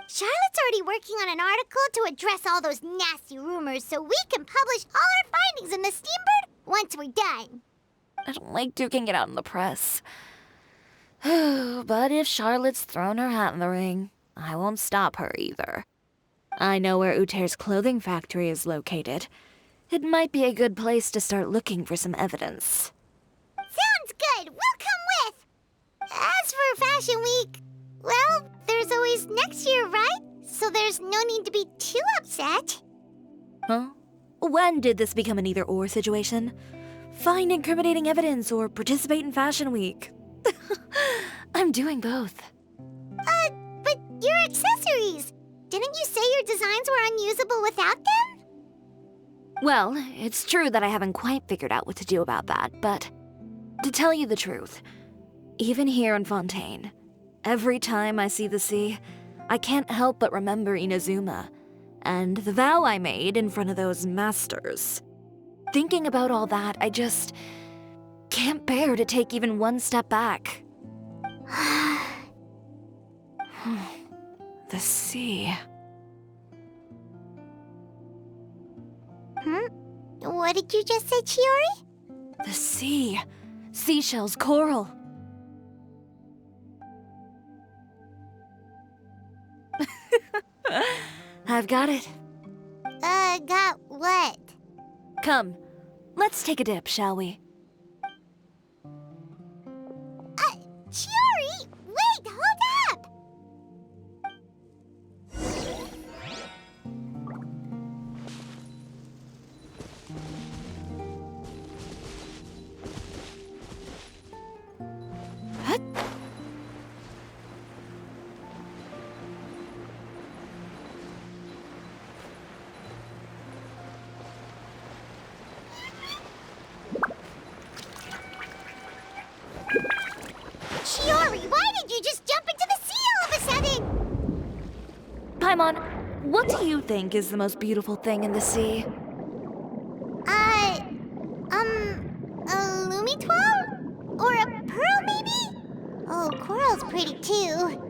Charlotte's already working on an article to address all those nasty rumors so we can publish all our findings in the Steambird once we're done. I don't like duking it out in the press. But if Charlotte's thrown her hat in the ring, I won't stop her either. I know where Uter's clothing factory is located. It might be a good place to start looking for some evidence. Sounds good! We'll come with! As for Fashion Week, well, there's always next year, right? So there's no need to be too upset. Huh? When did this become an either-or situation? Find incriminating evidence or participate in Fashion Week. I'm doing both. But your accessories! Didn't you say your designs were unusable without them? Well, it's true that I haven't quite figured out what to do about that, but to tell you the truth, even here in Fontaine, every time I see the sea, I can't help but remember Inazuma, and the vow I made in front of those masters. Thinking about all that, I just can't bear to take even one step back. The sea. What did you just say, Chiori? The sea. Seashells, coral. I've got it. Got what? Come, let's take a dip, shall we? Chiori! Wait, hold up! Chiori, why did you just jump into the sea all of a sudden? Paimon, what do you think is the most beautiful thing in the sea? A Lumitoile? Or a pearl, maybe? Oh, coral's pretty too.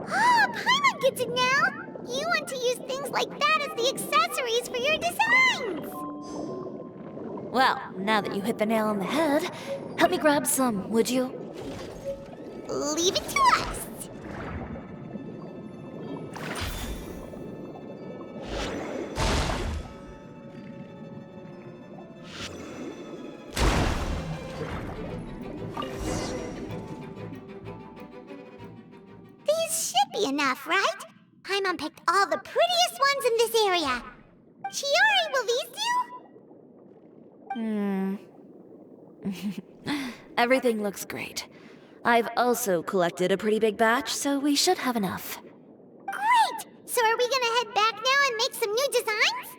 Ah, Paimon gets it now! You want to use things like that as the accessories for your designs! Well, now that you hit the nail on the head, help me grab some, would you? Leave it to us! These should be enough, right? Paimon picked all the prettiest ones in this area. Chiori, will these do? Everything looks great. I've also collected a pretty big batch, so we should have enough. Great! So are we gonna head back now and make some new designs?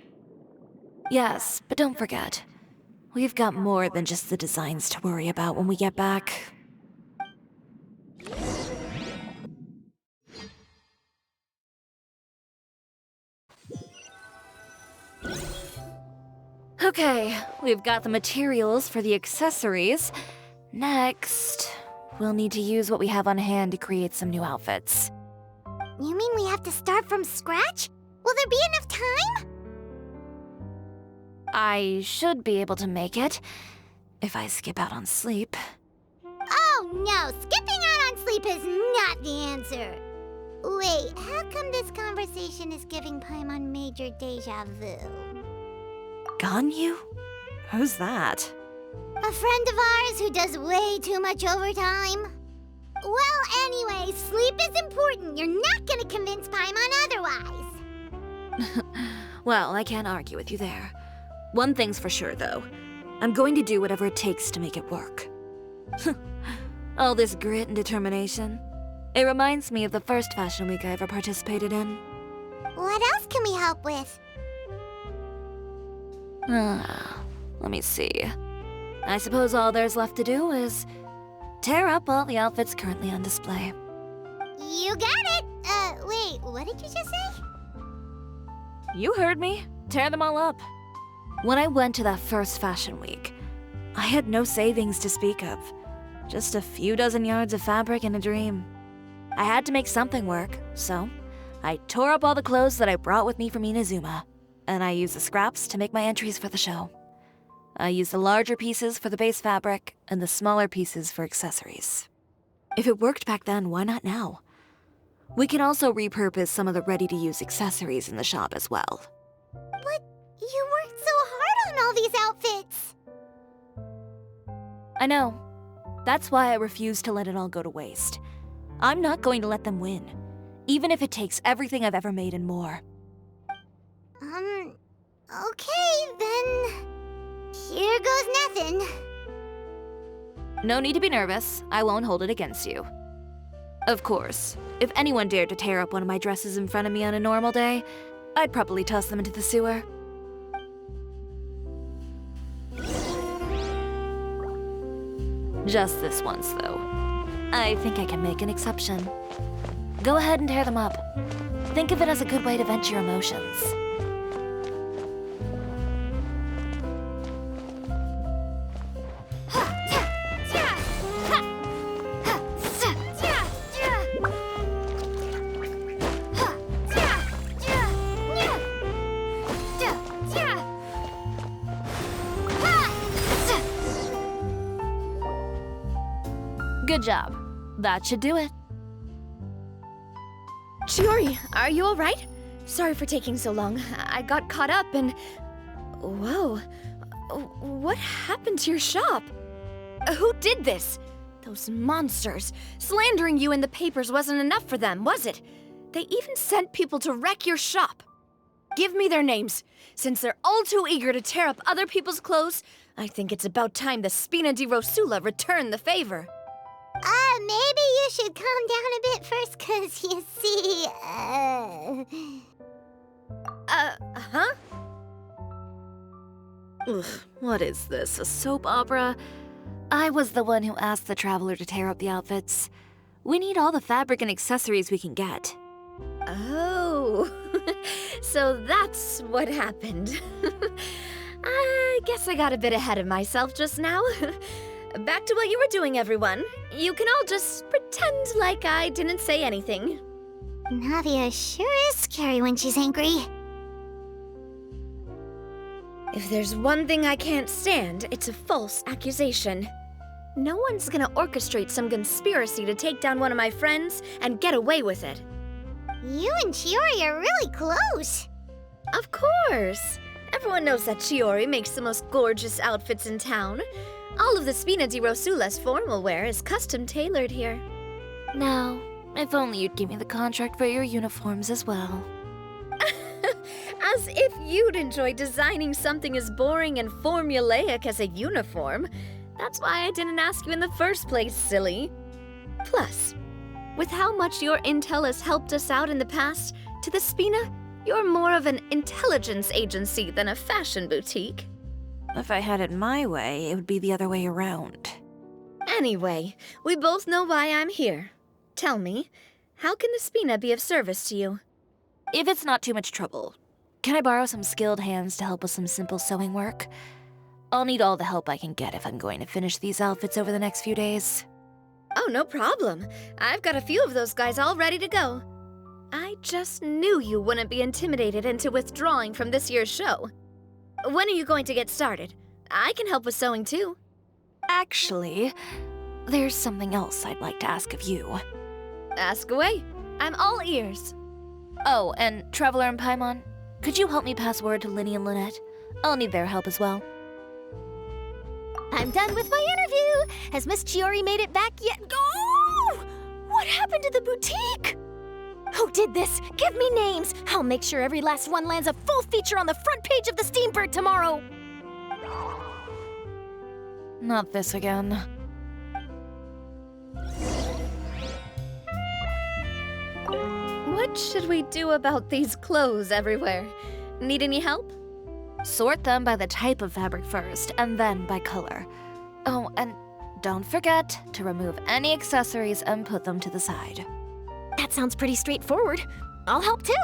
Yes, but don't forget, we've got more than just the designs to worry about when we get back. Okay, we've got the materials for the accessories. Next, we'll need to use what we have on hand to create some new outfits. You mean we have to start from scratch? Will there be enough time? I should be able to make it, if I skip out on sleep. No, skipping out on sleep is not the answer. Wait, how come this conversation is giving Paimon major deja vu? Ganyu? Who's that? A friend of ours who does way too much overtime. Well, anyway, sleep is important. You're not gonna convince Paimon otherwise. Well, I can't argue with you there. One thing's for sure, though. I'm going to do whatever it takes to make it work. All this grit and determination. It reminds me of the first fashion week I ever participated in. What else can we help with? Let me see. I suppose all there's left to do is tear up all the outfits currently on display. You got it! Wait, what did you just say? You heard me. Tear them all up. When I went to that first fashion week, I had no savings to speak of. Just a few dozen yards of fabric and a dream. I had to make something work, so I tore up all the clothes that I brought with me from Inazuma, and I used the scraps to make my entries for the show. I used the larger pieces for the base fabric and the smaller pieces for accessories. If it worked back then, why not now? We can also repurpose some of the ready-to-use accessories in the shop as well. But you worked so hard on all these outfits! I know. That's why I refuse to let it all go to waste. I'm not going to let them win, even if it takes everything I've ever made and more. Okay, then... Here goes nothing. No need to be nervous. I won't hold it against you. Of course, if anyone dared to tear up one of my dresses in front of me on a normal day, I'd probably toss them into the sewer. Just this once, though. I think I can make an exception. Go ahead and tear them up. Think of it as a good way to vent your emotions. Good job. That should do it. Chiori, are you alright? Sorry for taking so long. I got caught up and... Whoa. What happened to your shop? Who did this? Those monsters. Slandering you in the papers wasn't enough for them, was it? They even sent people to wreck your shop. Give me their names. Since they're all too eager to tear up other people's clothes, I think it's about time the Spina di Rosula return the favor. Maybe you should calm down a bit first, 'cause you see, huh? Ugh, what is this, a soap opera? I was the one who asked the traveler to tear up the outfits. We need all the fabric and accessories we can get. Oh, so that's what happened. I guess I got a bit ahead of myself just now. Back to what you were doing, everyone. You can all just pretend like I didn't say anything. Navia sure is scary when she's angry. If there's one thing I can't stand, it's a false accusation. No one's gonna orchestrate some conspiracy to take down one of my friends and get away with it. You and Chiori are really close. Of course. Everyone knows that Chiori makes the most gorgeous outfits in town. All of the Spina di Rosula's formal wear is custom tailored here. Now, if only you'd give me the contract for your uniforms as well. As if you'd enjoy designing something as boring and formulaic as a uniform. That's why I didn't ask you in the first place, silly. Plus, with how much your intel has helped us out in the past, to the Spina, you're more of an intelligence agency than a fashion boutique. If I had it my way, it would be the other way around. Anyway, we both know why I'm here. Tell me, how can the Spina be of service to you? If it's not too much trouble, can I borrow some skilled hands to help with some simple sewing work? I'll need all the help I can get if I'm going to finish these outfits over the next few days. Oh, no problem. I've got a few of those guys all ready to go. I just knew you wouldn't be intimidated into withdrawing from this year's show. When are you going to get started? I can help with sewing too. Actually, there's something else I'd like to ask of you. Ask away. I'm all ears. Oh, and Traveler and Paimon, could you help me pass word to Linny and Lynette? I'll need their help as well. I'm done with my interview! Has Miss Chiori made it back yet? Oh! What happened to the boutique? Who did this? Give me names! I'll make sure every last one lands a full feature on the front page of the Steambird tomorrow! Not this again. What should we do about these clothes everywhere? Need any help? Sort them by the type of fabric first, and then by color. Oh, and don't forget to remove any accessories and put them to the side. That sounds pretty straightforward. I'll help too.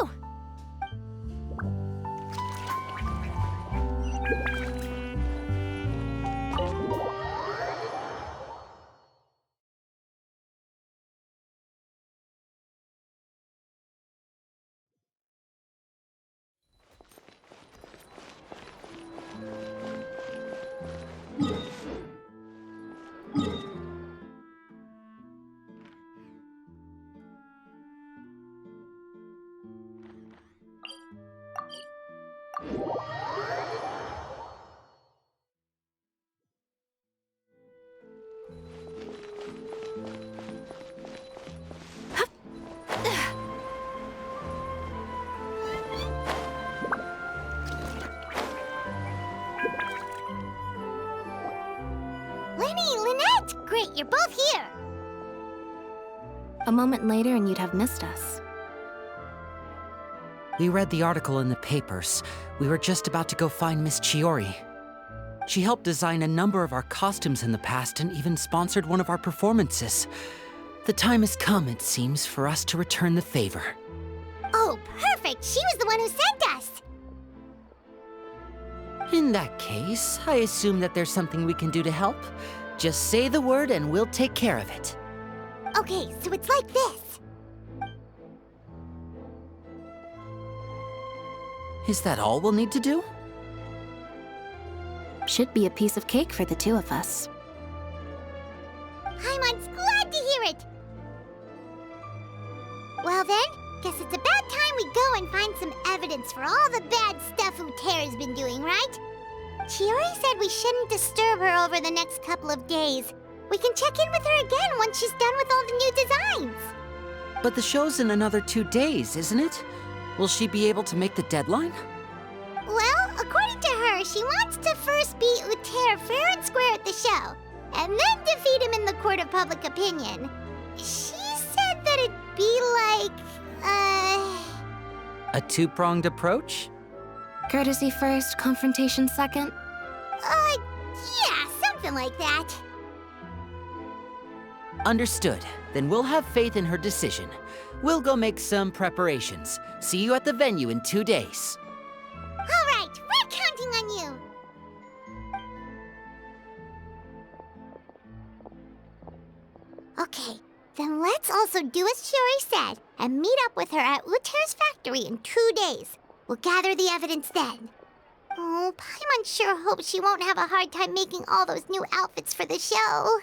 Great, you're both here! A moment later and you'd have missed us. We read the article in the papers. We were just about to go find Miss Chiori. She helped design a number of our costumes in the past and even sponsored one of our performances. The time has come, it seems, for us to return the favor. Oh, perfect! She was the one who sent us! In that case, I assume that there's something we can do to help. Just say the word and we'll take care of it. Okay, so it's like this. Is that all we'll need to do? Should be a piece of cake for the two of us. Paimon's glad to hear it! Well then, guess it's about time we go and find some evidence for all the bad stuff Uterra's been doing, right? Chiori said we shouldn't disturb her over the next couple of days. We can check in with her again once she's done with all the new designs. But the show's in another 2 days, isn't it? Will she be able to make the deadline? Well, according to her, she wants to first beat Uterra fair and square at the show, and then defeat him in the court of public opinion. She said that it'd be like, A two-pronged approach? Courtesy first, confrontation second? Yeah, something like that. Understood. Then we'll have faith in her decision. We'll go make some preparations. See you at the venue in 2 days. All right, we're counting on you. Okay, then let's also do as Chiori said and meet up with her at Uterra's factory in 2 days. We'll gather the evidence then. Oh, Paimon sure hopes she won't have a hard time making all those new outfits for the show.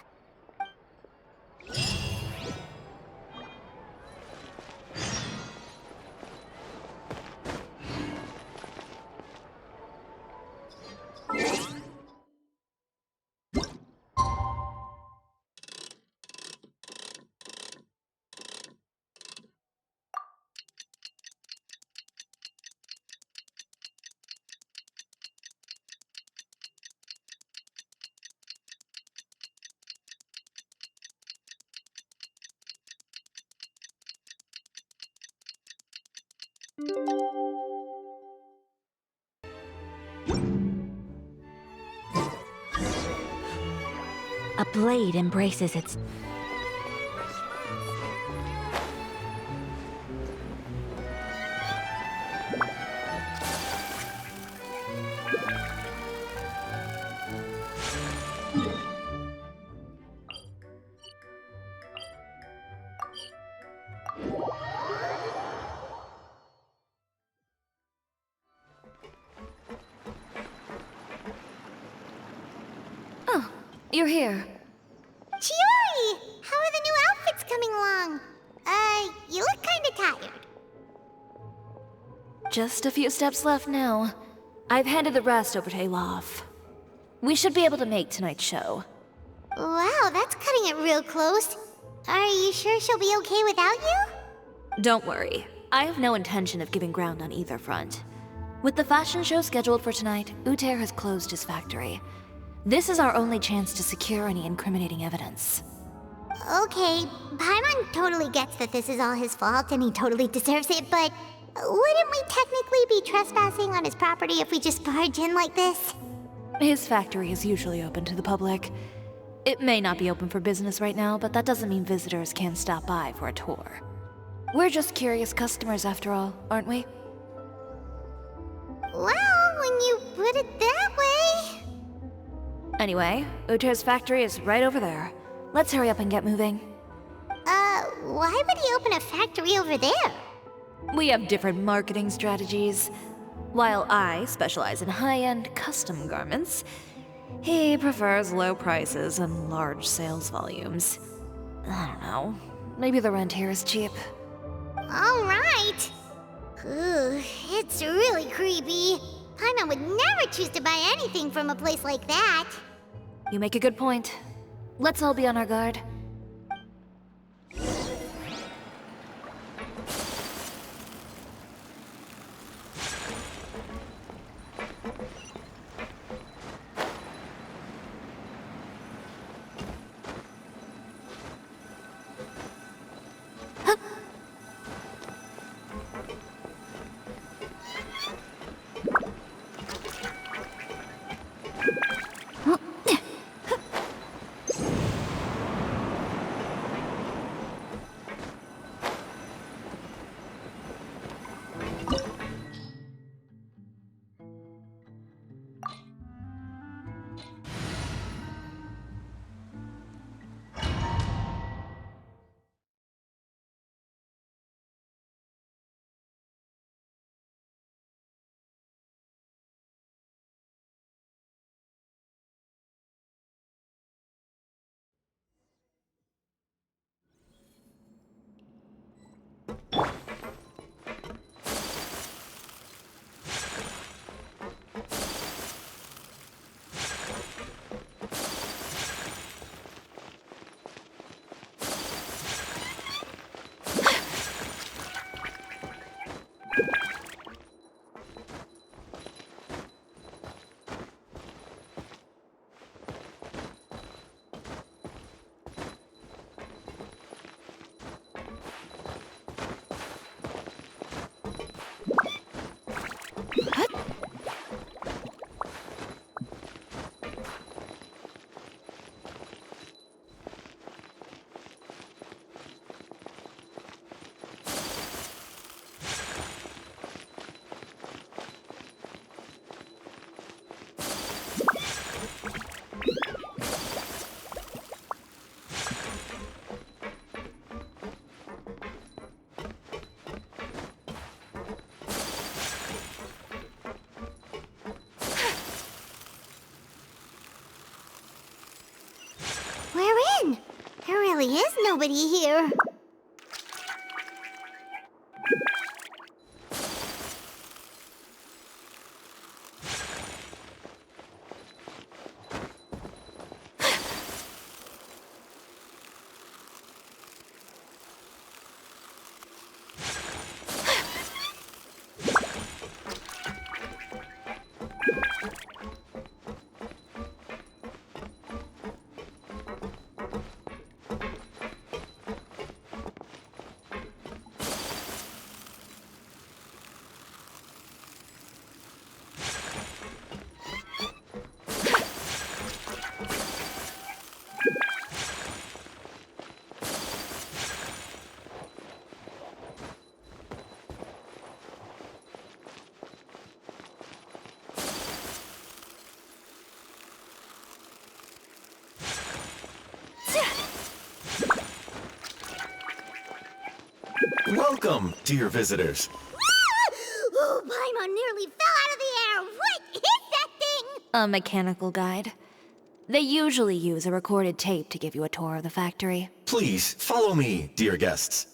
A blade embraces its... Oh, you're here. Chiori! along? You look kinda tired. Just a few steps left now. I've handed the rest over to Olaf. We should be able to make tonight's show. Wow, that's cutting it real close. Are you sure she'll be okay without you? Don't worry. I have no intention of giving ground on either front. With the fashion show scheduled for tonight, Uter has closed his factory. This is our only chance to secure any incriminating evidence. Okay, Paimon totally gets that this is all his fault and he totally deserves it, but wouldn't we technically be trespassing on his property if we just barge in like this? His factory is usually open to the public. It may not be open for business right now, but that doesn't mean visitors can't stop by for a tour. We're just curious customers after all, aren't we? Well, when you put it that way... Anyway, Uter's factory is right over there. Let's hurry up and get moving. Why would he open a factory over there? We have different marketing strategies. While I specialize in high-end custom garments, he prefers low prices and large sales volumes. I don't know. Maybe the rent here is cheap. All right. Ooh, it's really creepy. Paimon would never choose to buy anything from a place like that. You make a good point. Let's all be on our guard. We're in. There really is nobody here. Welcome, dear visitors. Oh, Paimon nearly fell out of the air. What is that thing? A mechanical guide. They usually use a recorded tape to give you a tour of the factory. Please, follow me, dear guests.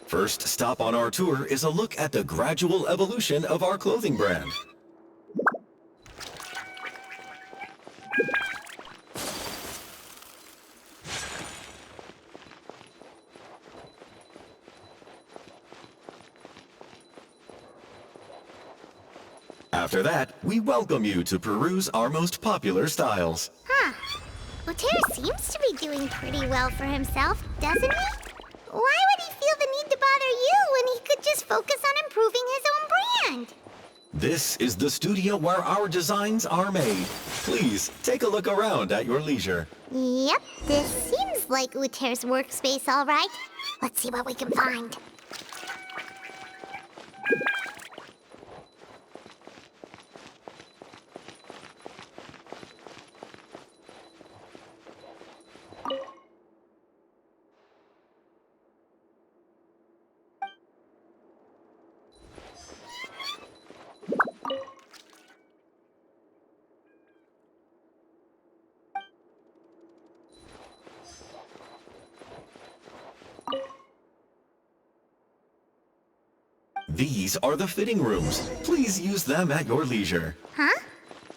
First stop on our tour is a look at the gradual evolution of our clothing brand. After that, we welcome you to peruse our most popular styles. Huh. Uter seems to be doing pretty well for himself, doesn't he? Why would he feel the need to bother you when he could just focus on improving his own brand? This is the studio where our designs are made. Please, take a look around at your leisure. Yep, this seems like Uter's workspace, all right. Let's see what we can find. These are the fitting rooms. Please use them at your leisure. Huh?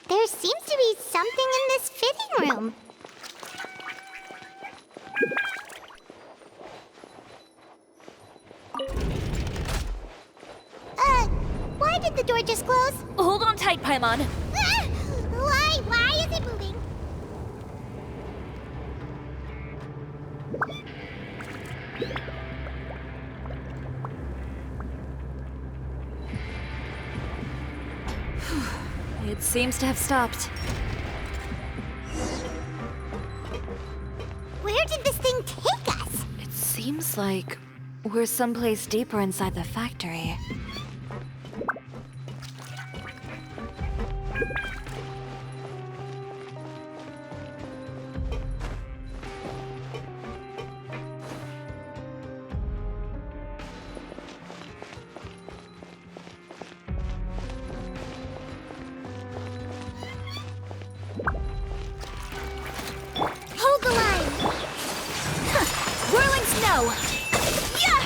There seems to be something in this fitting room. Why did the door just close? Hold on tight, Paimon. Ah! Why is it moving? It seems to have stopped. Where did this thing take us? It seems like we're someplace deeper inside the factory. Hold the line! Whirling snow! Yeah!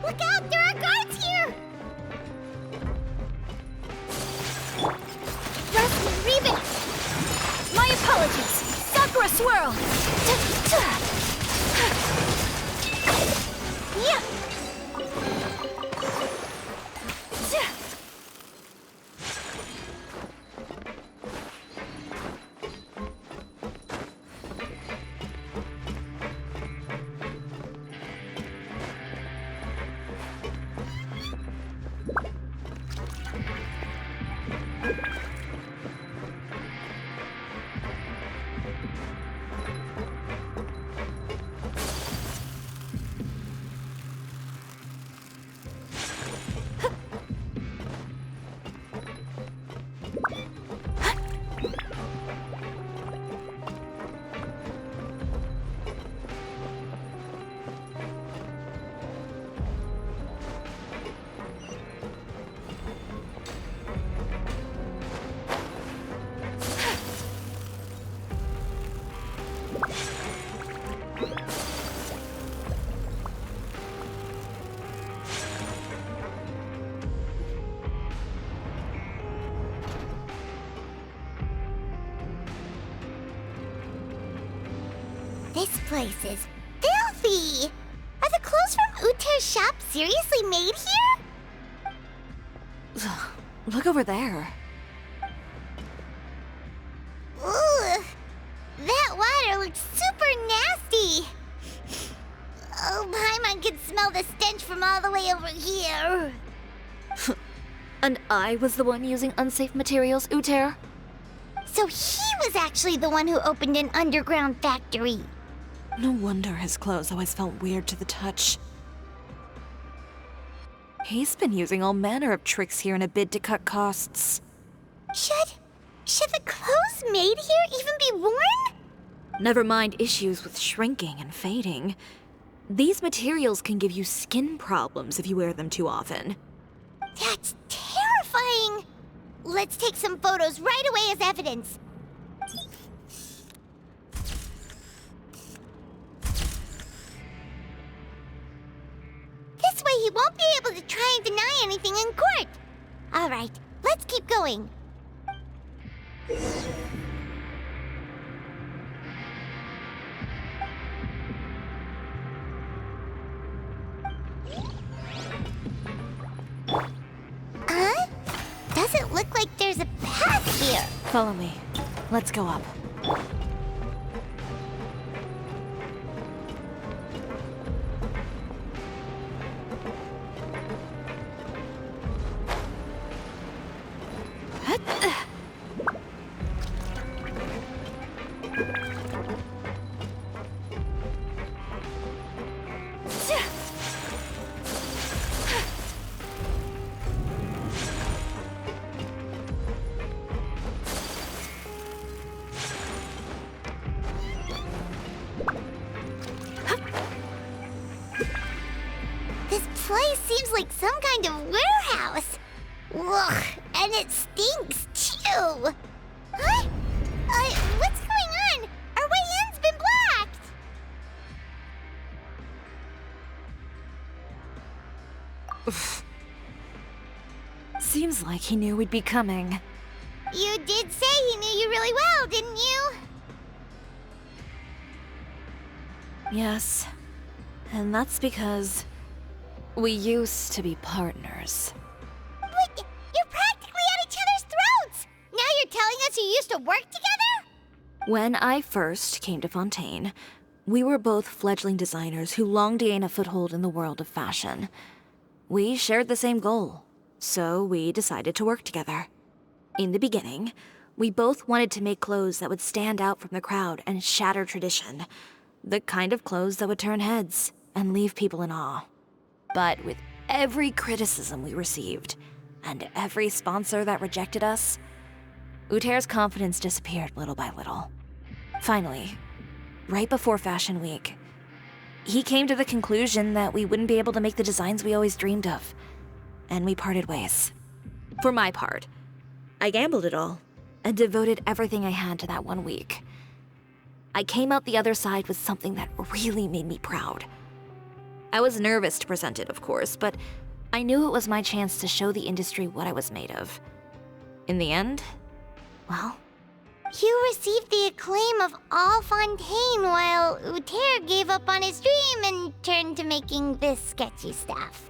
Look out! There are guards here! Rusty, Reba! My apologies! Sakura Swirl! Yeah! places. Filthy! Are the clothes from Uter's shop seriously made here? Look over there. Ugh! That water looks super nasty! Oh, Paimon can smell the stench from all the way over here. And I was the one using unsafe materials, Uter? So he was actually the one who opened an underground factory. No wonder his clothes always felt weird to the touch. He's been using all manner of tricks here in a bid to cut costs. Should the clothes made here even be worn? Never mind issues with shrinking and fading. These materials can give you skin problems if you wear them too often. That's terrifying! Let's take some photos right away as evidence. This way he won't be able to try and deny anything in court. All right, let's keep going. Huh? Doesn't look like there's a path here. Follow me. Let's go up. Place seems like some kind of warehouse. Ugh, and it stinks too. Huh? What's going on? Our way in's been blocked. Seems like he knew we'd be coming. You did say he knew you really well, didn't you? Yes. And that's because we used to be partners. But you're practically at each other's throats! Now you're telling us you used to work together? When I first came to Fontaine, we were both fledgling designers who longed to gain a foothold in the world of fashion. We shared the same goal, so we decided to work together. In the beginning, we both wanted to make clothes that would stand out from the crowd and shatter tradition. The kind of clothes that would turn heads and leave people in awe. But with every criticism we received, and every sponsor that rejected us, Uter's confidence disappeared little by little. Finally, right before Fashion Week, he came to the conclusion that we wouldn't be able to make the designs we always dreamed of, and we parted ways. For my part, I gambled it all, and devoted everything I had to that 1 week. I came out the other side with something that really made me proud. I was nervous to present it, of course, but I knew it was my chance to show the industry what I was made of. In the end, well, you received the acclaim of all Fontaine while Uter gave up on his dream and turned to making this sketchy stuff.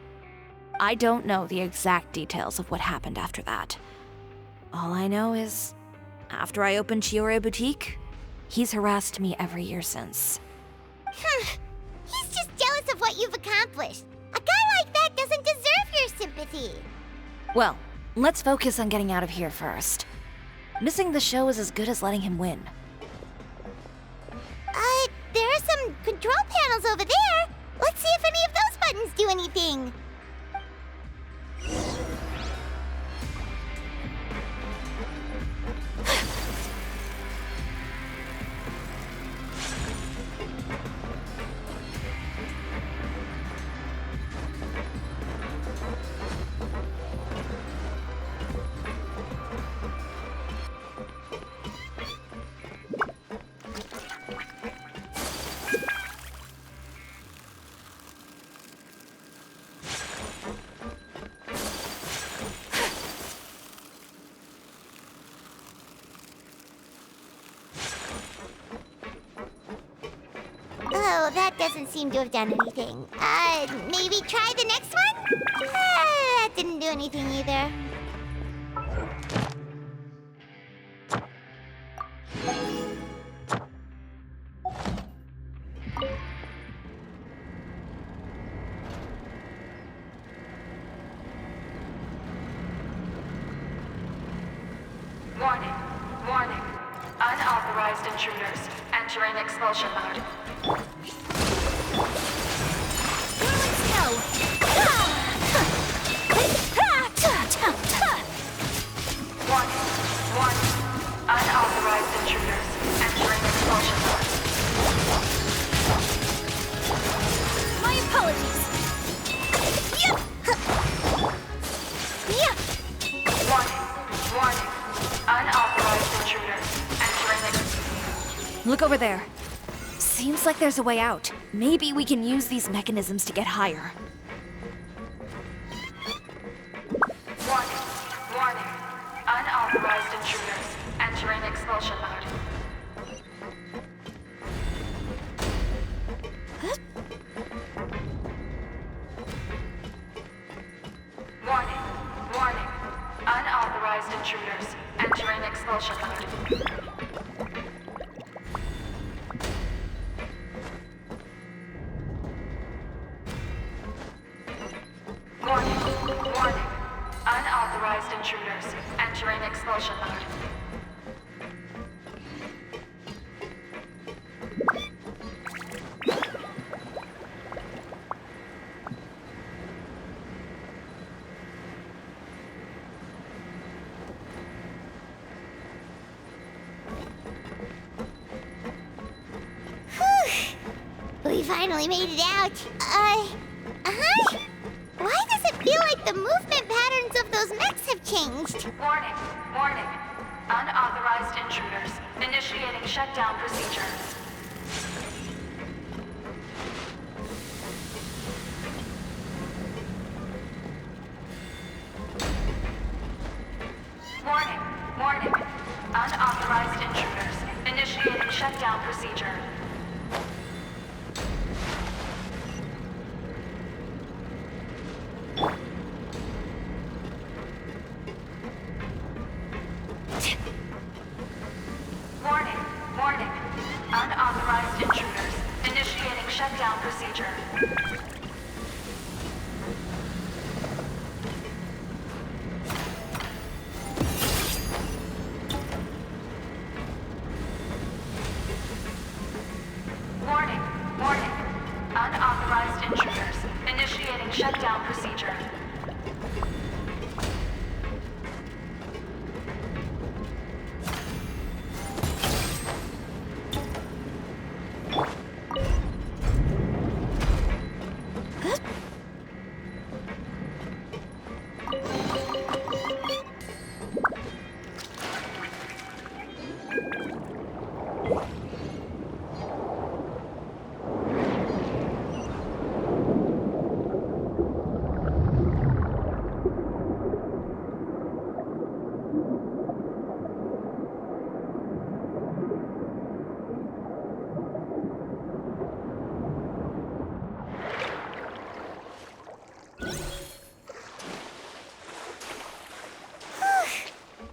I don't know the exact details of what happened after that. All I know is, after I opened Cisoria Boutique, he's harassed me every year since. He's just jealous of what you've accomplished. A guy like that doesn't deserve your sympathy. Well, let's focus on getting out of here first. Missing the show is as good as letting him win. There are some control panels over there. Let's see if any of those buttons do anything. that doesn't seem to have done anything. Maybe try the next one? That didn't do anything either. Warning. Warning. Unauthorized intruders entering expulsion mode. Warning. Warning. Unauthorized intruders entering expulsion mode. My apologies. Yep. Yep. Warning. Warning. Unauthorized intruders entering Look over there. Seems like there's a way out. Maybe we can use these mechanisms to get higher. Warning. Warning. Unauthorized intruders entering expulsion mode. Warning. Warning. Unauthorized intruders entering expulsion mode. Warning. Warning. Unauthorized intruders entering expulsion mode. We finally made it out. Why does it feel like the movement patterns of those mechs have changed? Warning. Warning. Unauthorized intruders initiating shutdown procedure. Warning. Warning. Unauthorized intruders initiating shutdown procedure. Warning. Warning. Unauthorized intruders initiating shutdown procedure. Warning. Warning. Unauthorized intruders initiating shutdown procedure.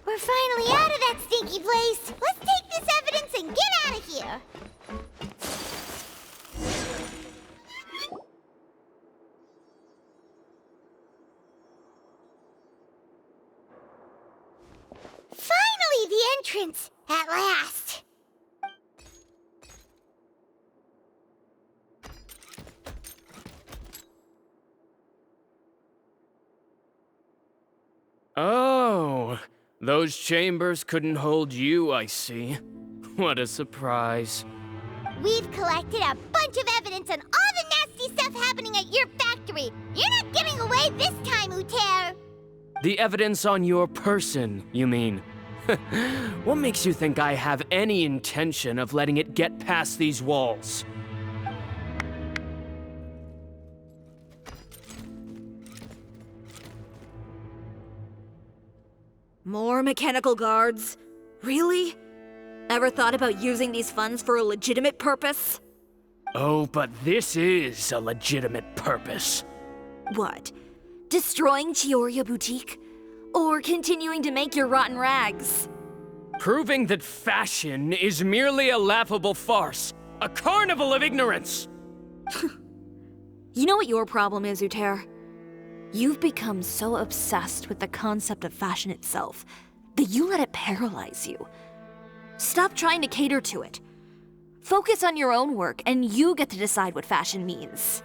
We're finally out of that stinky place. Let's take this evidence and get out of here. Finally, the entrance! At last! Oh, those chambers couldn't hold you, I see. What a surprise. We've collected a bunch of evidence on all the nasty stuff happening at your factory. You're not getting away this time, Uter. The evidence on your person, you mean? What makes you think I have any intention of letting it get past these walls? More mechanical guards? Really? Ever thought about using these funds for a legitimate purpose? Oh, but this is a legitimate purpose. What? Destroying Chiori Boutique? Or continuing to make your rotten rags? Proving that fashion is merely a laughable farce. A carnival of ignorance! You know what your problem is, Uter? You've become so obsessed with the concept of fashion itself that you let it paralyze you. Stop trying to cater to it. Focus on your own work, and you get to decide what fashion means.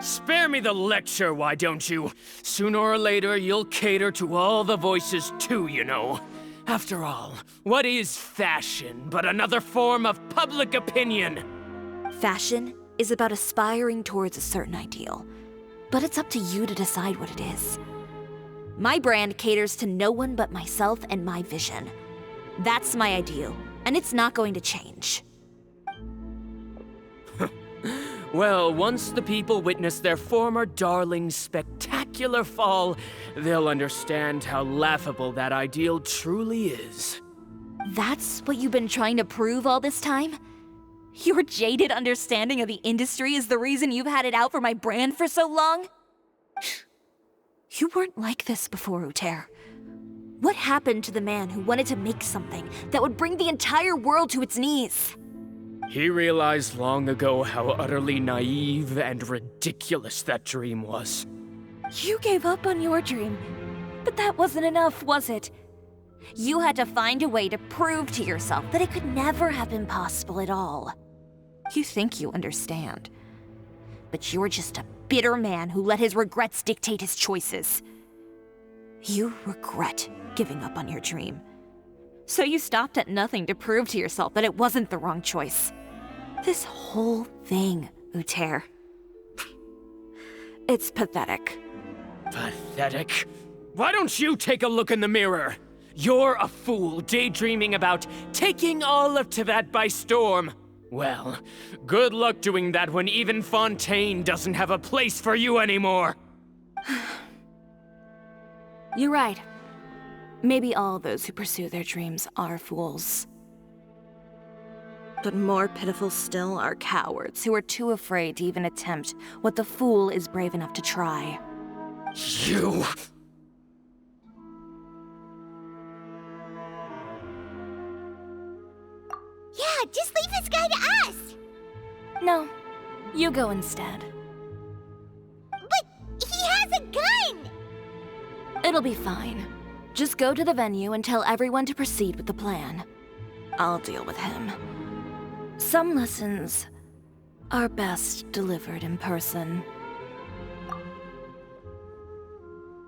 Spare me the lecture, why don't you? Sooner or later, you'll cater to all the voices too, you know. After all, what is fashion but another form of public opinion? Fashion is about aspiring towards a certain ideal, but it's up to you to decide what it is. My brand caters to no one but myself and my vision. That's my ideal, and it's not going to change. Well, once the people witness their former darling's spectacular fall, they'll understand how laughable that ideal truly is. That's what you've been trying to prove all this time? Your jaded understanding of the industry is the reason you've had it out for my brand for so long? You weren't like this before, Uter. What happened to the man who wanted to make something that would bring the entire world to its knees? He realized long ago how utterly naive and ridiculous that dream was. You gave up on your dream, but that wasn't enough, was it? You had to find a way to prove to yourself that it could never have been possible at all. You think you understand, but you're just a bitter man who let his regrets dictate his choices. You regret giving up on your dream. So you stopped at nothing to prove to yourself that it wasn't the wrong choice. This whole thing, Uter. It's pathetic. Pathetic? Why don't you take a look in the mirror? You're a fool daydreaming about taking all of Tibet by storm. Well, good luck doing that when even Fontaine doesn't have a place for you anymore. You're right. Maybe all those who pursue their dreams are fools. But more pitiful still are cowards who are too afraid to even attempt what the fool is brave enough to try. You... Yeah, just leave this guy to us! No, you go instead. But he has a gun! It'll be fine. Just go to the venue and tell everyone to proceed with the plan. I'll deal with him. Some lessons are best delivered in person.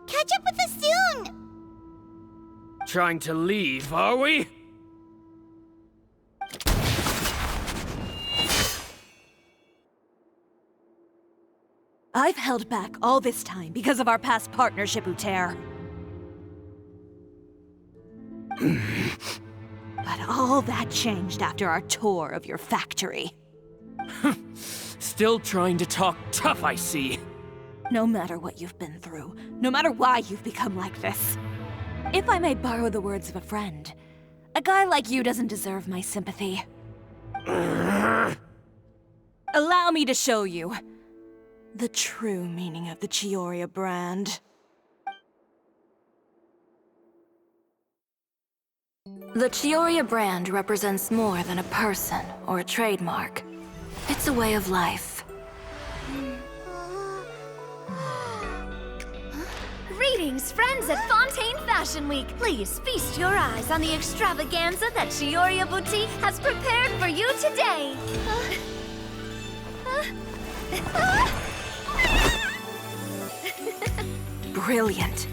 Catch up with us soon! Trying to leave, are we? I've held back all this time because of our past partnership, Uter. But all that changed after our tour of your factory. Still trying to talk tough, I see. No matter what you've been through, no matter why you've become like this. If I may borrow the words of a friend, a guy like you doesn't deserve my sympathy. Allow me to show you the true meaning of the Chiori brand. The Chiori brand represents more than a person or a trademark. It's a way of life. Greetings, friends at Fontaine Fashion Week. Please feast your eyes on the extravaganza that Chiori Boutique has prepared for you today. Brilliant,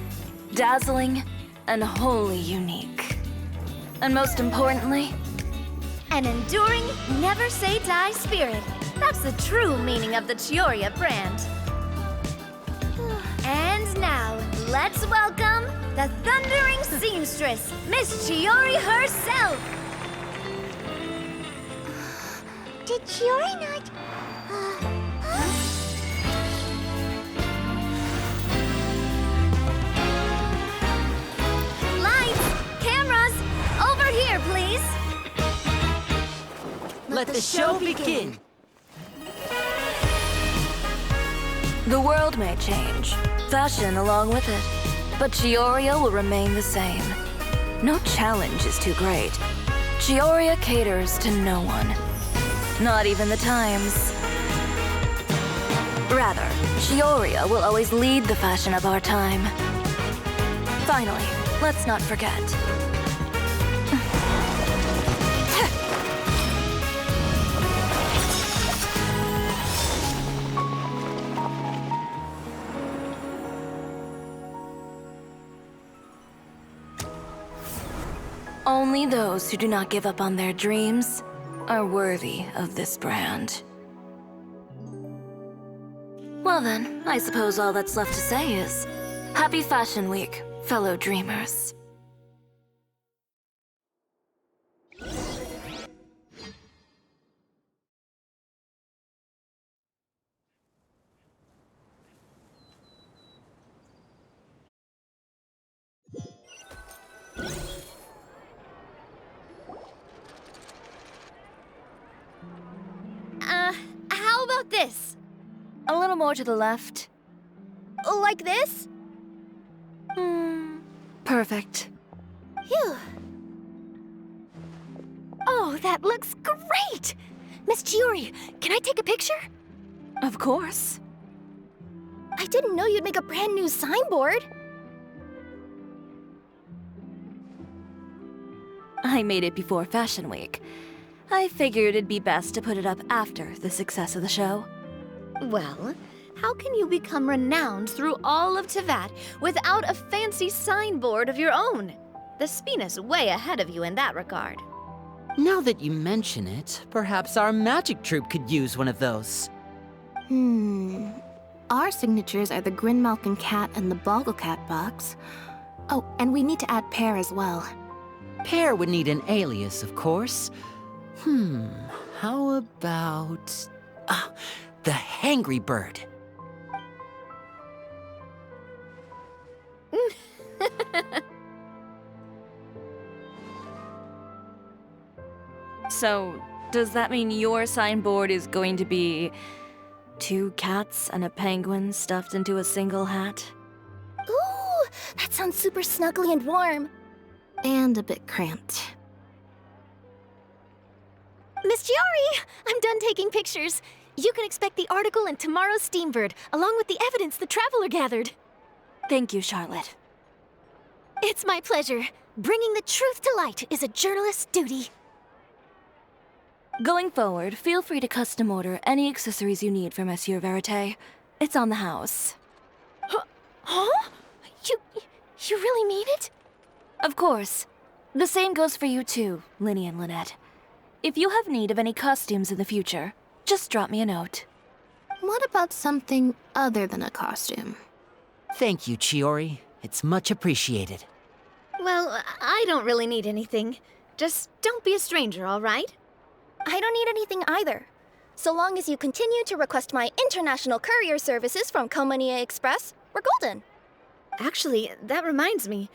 dazzling, and wholly unique. And most importantly, an enduring, never-say-die spirit. That's the true meaning of the Chiori brand. And now, let's welcome the thundering seamstress, Miss Chiori herself! Did Chiori not... Lights! Cameras! Over here, please! Let the show begin! The world may change, fashion along with it, but Chioria will remain the same. No challenge is too great. Chioria caters to no one. Not even the times. Rather, Chioria will always lead the fashion of our time. Finally, let's not forget. Only those who do not give up on their dreams are worthy of this brand. Well then, I suppose all that's left to say is, Happy Fashion Week, fellow dreamers. How about this? A little more to the left. Like this? Perfect. Phew. Oh, that looks great! Miss Chiori, can I take a picture? Of course. I didn't know you'd make a brand new signboard. I made it before Fashion Week. I figured it'd be best to put it up after the success of the show. Well, how can you become renowned through all of Tevat without a fancy signboard of your own? The Spina's way ahead of you in that regard. Now that you mention it, perhaps our magic troupe could use one of those. Our signatures are the Grinmalkin cat and the Bogglecat box. Oh, and we need to add Pear as well. Pear would need an alias, of course. How about... the Hangry Bird. So, does that mean your signboard is going to be 2 cats and a penguin stuffed into a single hat? Ooh, that sounds super snuggly and warm. And a bit cramped. Miss Chiori, I'm done taking pictures. You can expect the article in tomorrow's Steambird, along with the evidence the Traveler gathered. Thank you, Charlotte. It's my pleasure. Bringing the truth to light is a journalist's duty. Going forward, feel free to custom order any accessories you need for Monsieur Verite. It's on the house. Huh? You really mean it? Of course. The same goes for you too, Linny and Lynette. If you have need of any costumes in the future, just drop me a note. What about something other than a costume? Thank you, Chiori. It's much appreciated. Well, I don't really need anything. Just don't be a stranger, all right? I don't need anything either. So long as you continue to request my international courier services from Komania Express, we're golden. Actually, that reminds me.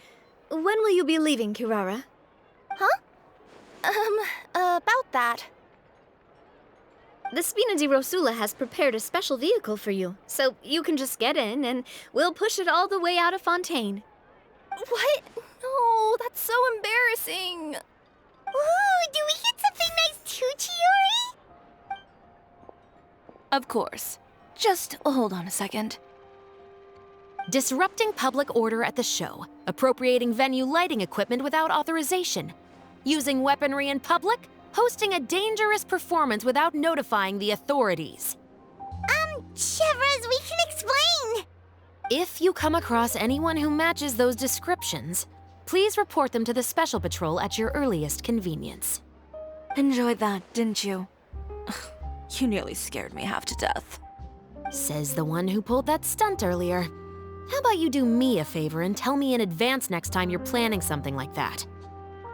When will you be leaving, Kirara? Huh? About that. The Spina di Rosula has prepared a special vehicle for you, so you can just get in and we'll push it all the way out of Fontaine. What? No, that's so embarrassing. Ooh, do we get something nice too, Chiori? Of course. Just hold on a second. Disrupting public order at the show, appropriating venue lighting equipment without authorization, using weaponry in public, hosting a dangerous performance without notifying the authorities. Chevras, we can explain! If you come across anyone who matches those descriptions, please report them to the Special Patrol at your earliest convenience. Enjoyed that, didn't you? You nearly scared me half to death. Says the one who pulled that stunt earlier. How about you do me a favor and tell me in advance next time you're planning something like that?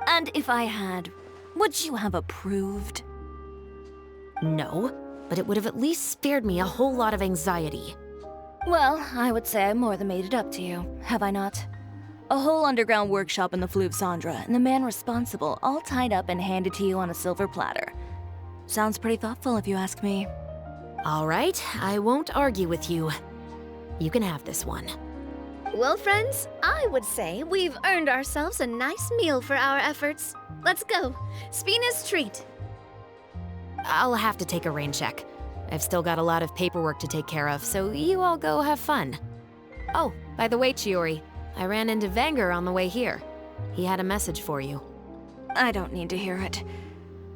And if I had, would you have approved? No, but it would have at least spared me a whole lot of anxiety. Well, I would say I more than made it up to you, have I not? A whole underground workshop in the Fleuve Cendra, and the man responsible all tied up and handed to you on a silver platter. Sounds pretty thoughtful if you ask me. All right, I won't argue with you. You can have this one. Well, friends, I would say we've earned ourselves a nice meal for our efforts. Let's go. Spina's treat. I'll have to take a rain check. I've still got a lot of paperwork to take care of, so you all go have fun. Oh, by the way, Chiori, I ran into Vanger on the way here. He had a message for you. I don't need to hear it.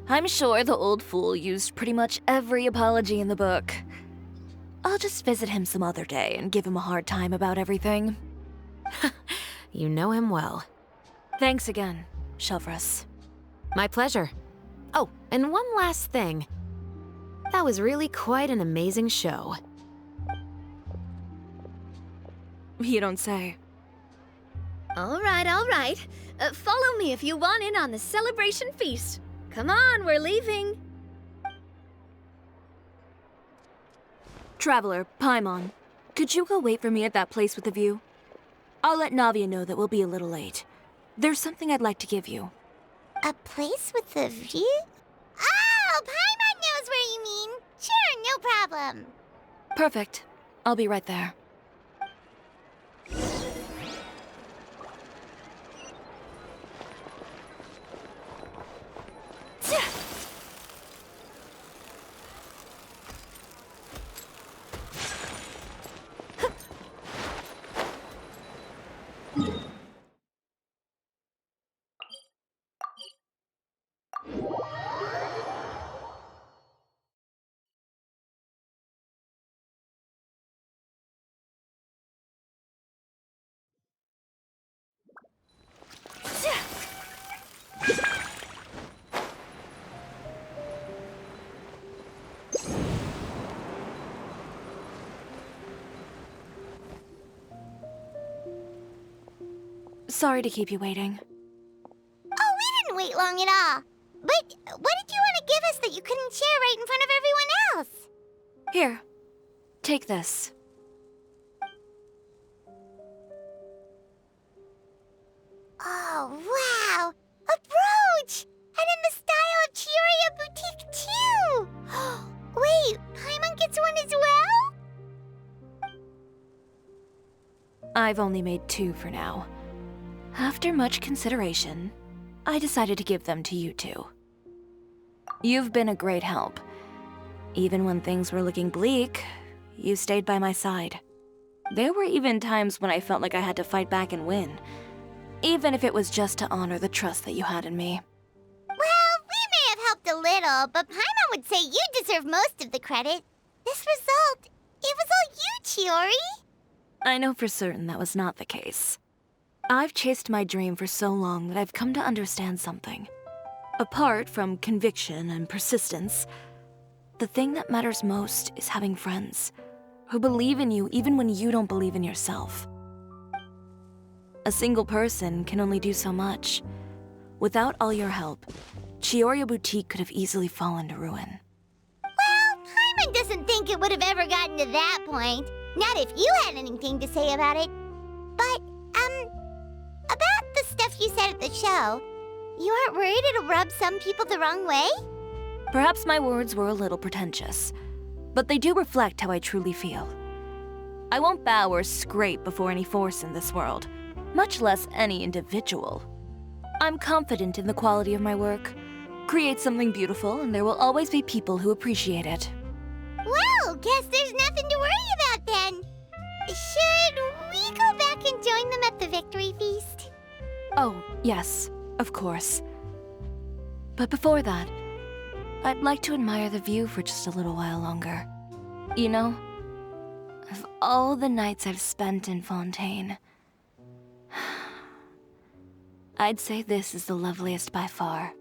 I'm sure the old fool used pretty much every apology in the book. I'll just visit him some other day and give him a hard time about everything. You know him well. Thanks again, Shelvrus. My pleasure. Oh, and one last thing. That was really quite an amazing show. You don't say. All right, all right. Follow me if you want in on the celebration feast. Come on, we're leaving. Traveler, Paimon, could you go wait for me at that place with the view? I'll let Navia know that we'll be a little late. There's something I'd like to give you. A place with a view? Oh, Paimon knows where you mean. Sure, no problem. Perfect. I'll be right there. Sorry to keep you waiting. Oh, we didn't wait long at all. But what did you want to give us that you couldn't share right in front of everyone else? Here, take this. Oh, wow! A brooch! And in the style of Cisoria Boutique, too! Wait, Paimon gets one as well? I've only made 2 for now. After much consideration, I decided to give them to you two. You've been a great help. Even when things were looking bleak, you stayed by my side. There were even times when I felt like I had to fight back and win, even if it was just to honor the trust that you had in me. Well, we may have helped a little, but Paimon would say you deserve most of the credit. This result, it was all you, Chiori. I know for certain that was not the case. I've chased my dream for so long that I've come to understand something. Apart from conviction and persistence, the thing that matters most is having friends who believe in you even when you don't believe in yourself. A single person can only do so much. Without all your help, Cisoria Boutique could have easily fallen to ruin. Well, Paimon doesn't think it would have ever gotten to that point. Not if you had anything to say about it. But, about the stuff you said at the show, you aren't worried it'll rub some people the wrong way? Perhaps my words were a little pretentious, but they do reflect how I truly feel. I won't bow or scrape before any force in this world, much less any individual. I'm confident in the quality of my work. Create something beautiful, and there will always be people who appreciate it. Well, guess there's nothing to worry about then. Should we go back and join them at the victory feast? Oh, yes, of course. But before that, I'd like to admire the view for just a little while longer. You know, of all the nights I've spent in Fontaine, I'd say this is the loveliest by far.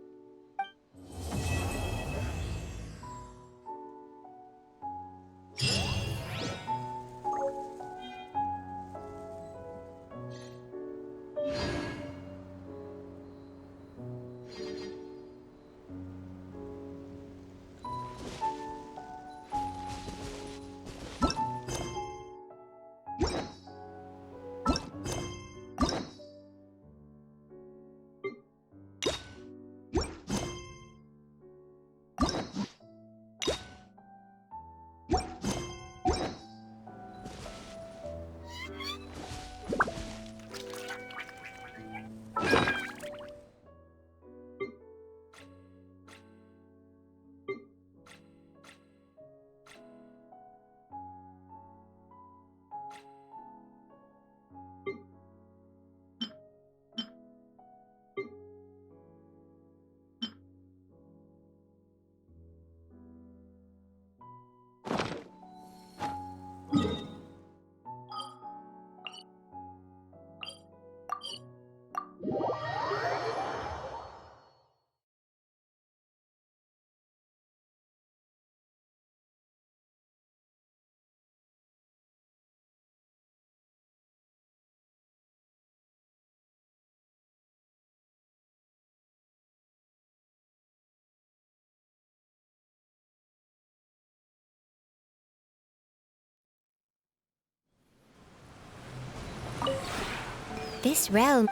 This realm...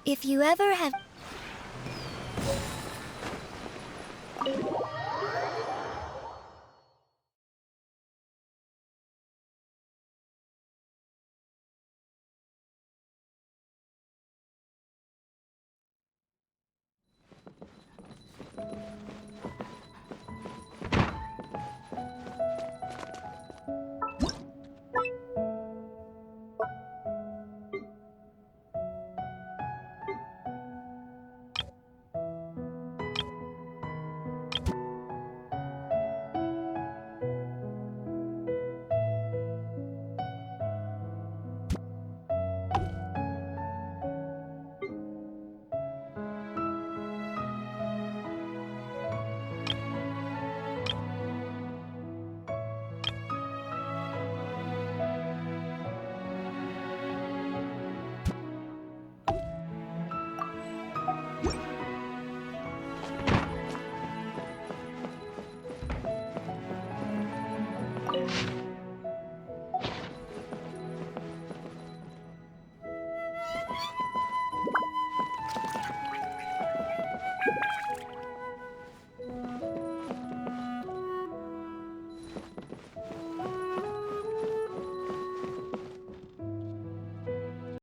If you ever have